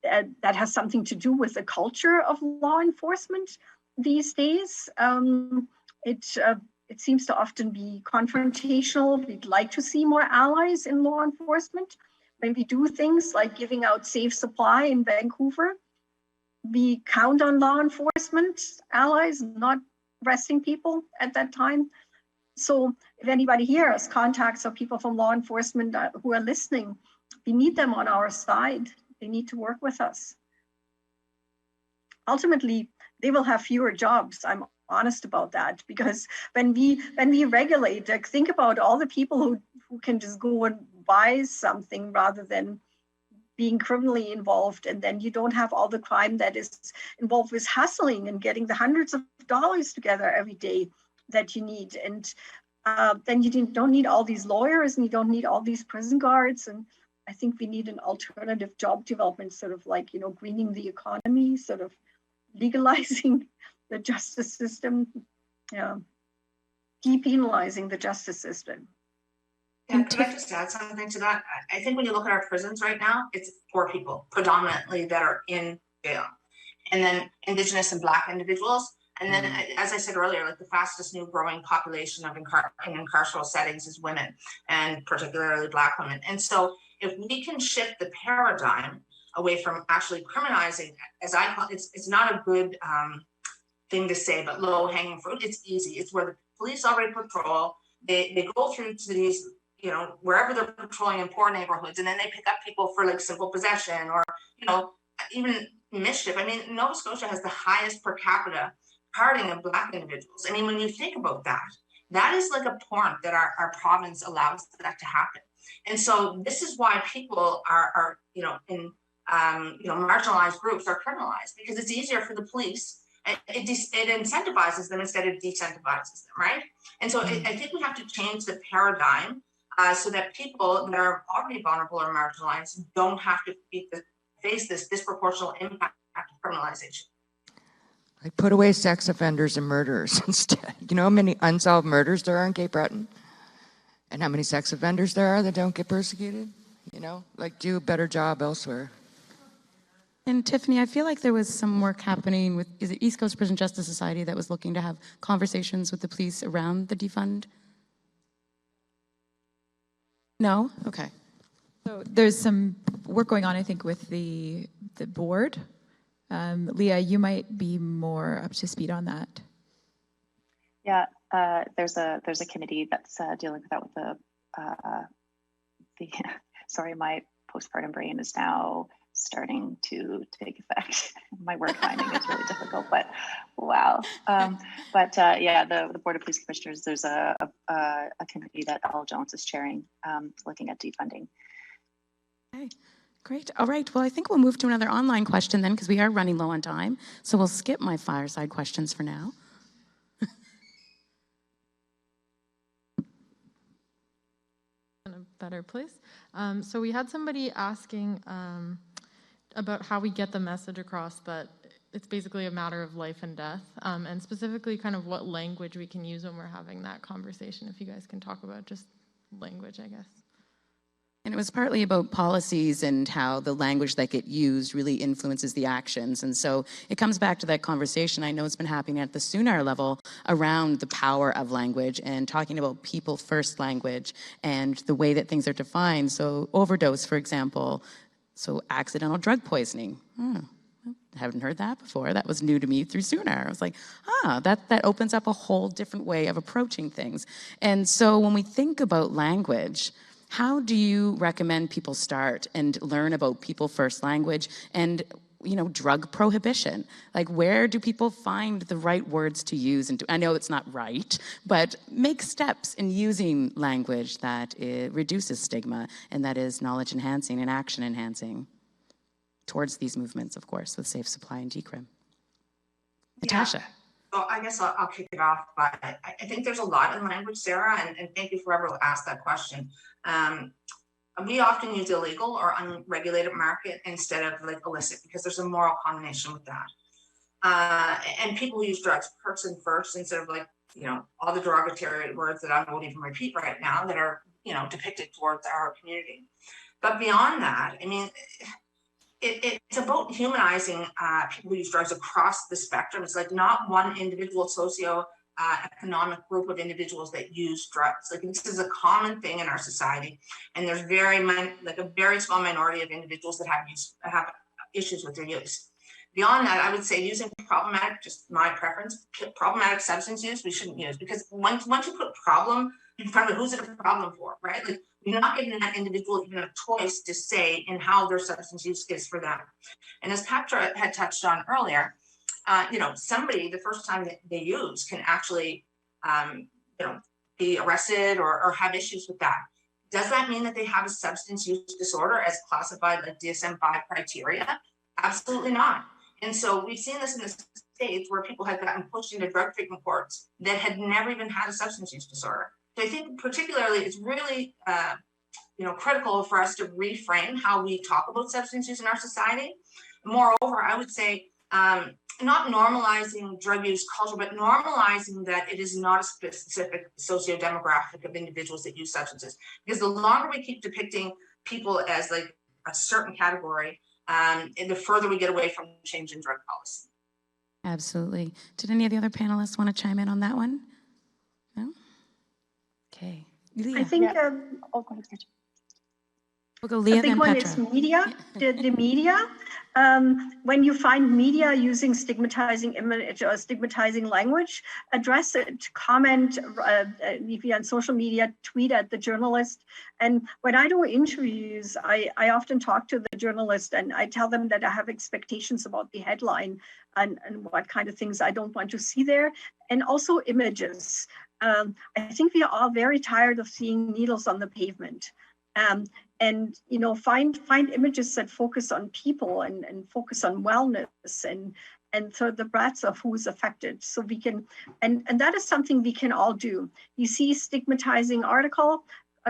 that has something to do with the culture of law enforcement these days. It seems to often be confrontational. We'd like to see more allies in law enforcement. When we do things like giving out Safe Supply in Vancouver, we count on law enforcement allies, not arresting people at that time. So if anybody here has contacts or people from law enforcement who are listening, we need them on our side. They need to work with us. Ultimately, they will have fewer jobs. I'm honest about that, because when we regulate, like, think about all the people who can just go and buy something rather than being criminally involved, and then you don't have all the crime that is involved with hustling and getting the hundreds of dollars together every day that you need. And then you don't need all these lawyers, and you don't need all these prison guards. And I think we need an alternative job development, sort of like, greening the economy, sort of legalizing the justice system, depenalizing the justice system. Yeah, could I just add something to that? I think when you look at our prisons right now, it's poor people predominantly that are in jail, and then Indigenous and Black individuals. And then, as I said earlier, like the fastest new growing population of in carceral settings is women, and particularly Black women. And so if we can shift the paradigm away from actually criminalizing, as I call it, it's not a good thing to say, but low hanging fruit. It's easy. It's where the police already patrol. They go through to these, wherever they're patrolling in poor neighborhoods, and then they pick up people for like simple possession or, even mischief. I mean, Nova Scotia has the highest per capita parting of Black individuals. I mean, when you think about that, that is like a point that our province allows that to happen. And so this is why people are in marginalized groups are criminalized, because it's easier for the police. It incentivizes them instead of decentivizes them, right? And so I think we have to change the paradigm so that people that are already vulnerable or marginalized don't have to face this disproportionate impact of criminalization. Like, put away sex offenders and murderers instead. You know how many unsolved murders there are in Cape Breton? And how many sex offenders there are that don't get persecuted? Like, do a better job elsewhere. And Tiffany, I feel like there was some work happening with, is it East Coast Prison Justice Society, that was looking to have conversations with the police around the defund? No? Okay. So there's some work going on, I think, with the board. Leah, you might be more up to speed on that. Yeah, there's a committee that's dealing with that with the sorry, my postpartum brain is now starting to take effect. My word finding is really difficult, but wow. Yeah, the Board of Police Commissioners, there's a committee that Al Jones is chairing, looking at defunding. Okay, great. All right, well, I think we'll move to another online question then, because we are running low on time. So we'll skip my fireside questions for now. In a better place. So we had somebody asking about how we get the message across that it's basically a matter of life and death, and specifically kind of what language we can use when we're having that conversation. If you guys can talk about just language, I guess. And it was partly about policies and how the language that get used really influences the actions. And so it comes back to that conversation I know it's been happening at the SUNAR level around the power of language and talking about people first language and the way that things are defined. So overdose, for example, so accidental drug poisoning. Haven't heard that before. That was new to me through SUNAR. I was like, that opens up a whole different way of approaching things. And so when we think about language, how do you recommend people start and learn about people first language and, drug prohibition? Like, where do people find the right words to use? And I know it's not right, but make steps in using language that reduces stigma and that is knowledge enhancing and action enhancing towards these movements, of course, with safe supply and decrim. Natasha. Yeah. So I guess I'll kick it off, but I think there's a lot in language, Sarah, and thank you for whoever asked that question. We often use illegal or unregulated market instead of like illicit because there's a moral connotation with that. And people use drugs, person first, instead of like, all the derogatory words that I won't even repeat right now that are, depicted towards our community. But beyond that, I mean, it's about humanizing people who use drugs across the spectrum. It's like not one individual economic group of individuals that use drugs. Like, this is a common thing in our society, and there's a very small minority of individuals that have issues with their use. Beyond that, I would say using problematic, just my preference, problematic substance use, we shouldn't use, because once you put problem in front of who's it a problem for, right? Like, you're not giving that individual even a choice to say in how their substance use is for them. And as Patra had touched on earlier, somebody, the first time that they use can actually, be arrested or have issues with that. Does that mean that they have a substance use disorder as classified like DSM-5 criteria? Absolutely not. And so we've seen this in the States where people have gotten pushed into drug treatment courts that had never even had a substance use disorder. So I think particularly it's really, critical for us to reframe how we talk about substance use in our society. Moreover, I would say not normalizing drug use culture, but normalizing that it is not a specific socio-demographic of individuals that use substances. Because the longer we keep depicting people as like a certain category, and the further we get away from change in drug policy. Absolutely. Did any of the other panelists want to chime in on that one? No? Okay. Leah. I think Oh, go ahead, Rachel. We'll go Leah, a big then one Petra. is media, the media. When you find media using stigmatizing image or stigmatizing language, address it, comment, if you're on social media, tweet at the journalist. And when I do interviews, I often talk to the journalist and I tell them that I have expectations about the headline and what kind of things I don't want to see there. And also images. I think we are all very tired of seeing needles on the pavement. And find images that focus on people and focus on wellness and so the breadth of who's affected. So we can, and that is something we can all do. You see stigmatizing article,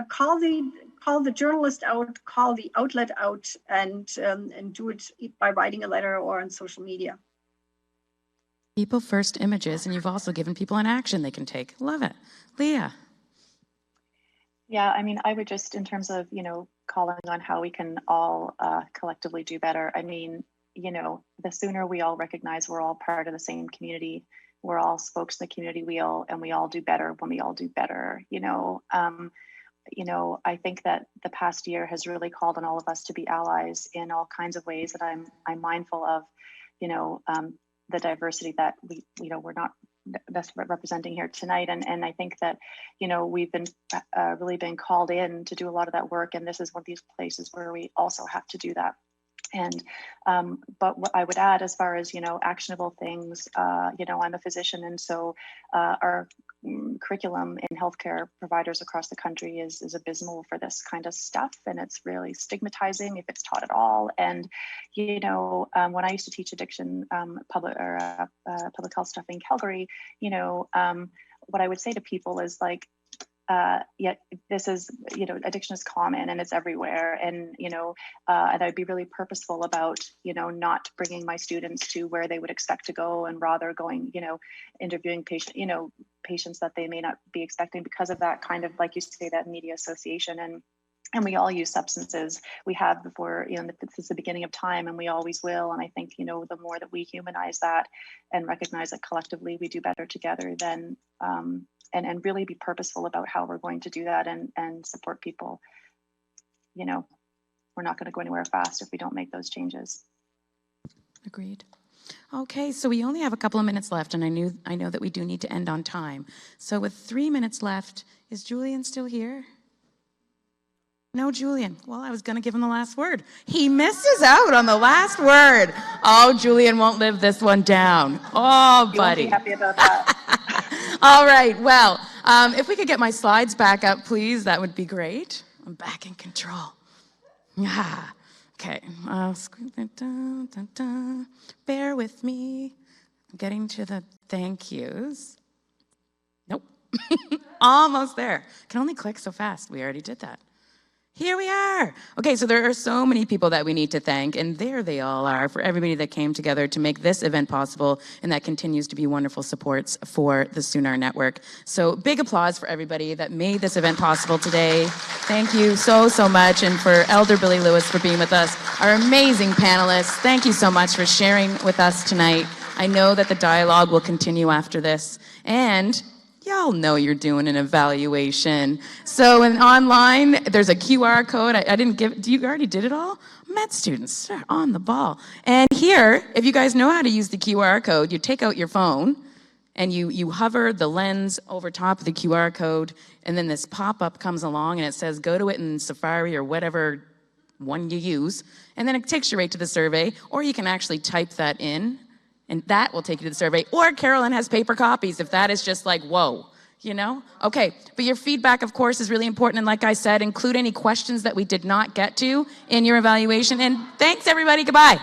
call the journalist out, call the outlet out, and do it by writing a letter or on social media. People first images, and you've also given people an action they can take. Love it. Leah. Yeah, I mean, I would just, in terms of, calling on how we can all collectively do better. I mean, the sooner we all recognize we're all part of the same community, we're all spokes in the community wheel, and we all do better when we all do better. I think that the past year has really called on all of us to be allies in all kinds of ways that I'm mindful of, the diversity that we're not that's representing here tonight. And I think that, we've been really been called in to do a lot of that work. And this is one of these places where we also have to do that. And, but what I would add as far as, actionable things, I'm a physician. And so our curriculum in healthcare providers across the country is abysmal for this kind of stuff. And it's really stigmatizing if it's taught at all. And, when I used to teach addiction public health stuff in Calgary, what I would say to people is like, this is, addiction is common and it's everywhere. And, and I'd be really purposeful about, not bringing my students to where they would expect to go and rather going, interviewing patients that they may not be expecting because of that kind of, like you say, that media association. And we all use substances. We have before, this is the beginning of time and we always will. And I think, the more that we humanize that and recognize that collectively we do better together, then, and really be purposeful about how we're going to do that and support people. We're not going to go anywhere fast if we don't make those changes. Agreed. Okay, so we only have a couple of minutes left, and I know that we do need to end on time. So with 3 minutes left, is Julian still here? No, Julian. Well, I was going to give him the last word. He misses out on the last word. Oh, Julian won't live this one down. Oh, buddy. You won't be happy about that. All right, well, if we could get my slides back up, please, that would be great. I'm back in control. Yeah. Okay. Bear with me. I'm getting to the thank yous. Nope. Almost there. Can only click so fast. We already did that. Here we are. Okay, so there are so many people that we need to thank, and there they all are for everybody that came together to make this event possible, and that continues to be wonderful supports for the Soonar Network. So big applause for everybody that made this event possible today. Thank you so, so much, and for Elder Billy Lewis for being with us, our amazing panelists. Thank you so much for sharing with us tonight. I know that the dialogue will continue after this, and Y'all know you're doing an evaluation. So in online, there's a QR code. I didn't give, you already did it all? Med students are on the ball. And here, if you guys know how to use the QR code, you take out your phone and you hover the lens over top of the QR code, and then this pop-up comes along and it says, go to it in Safari or whatever one you use, and then it takes you right to the survey, or you can actually type that in, and that will take you to the survey. Or Carolyn has paper copies if that is just like, whoa, you know? Okay, but your feedback, of course, is really important. And like I said, include any questions that we did not get to in your evaluation. And thanks, everybody. Goodbye.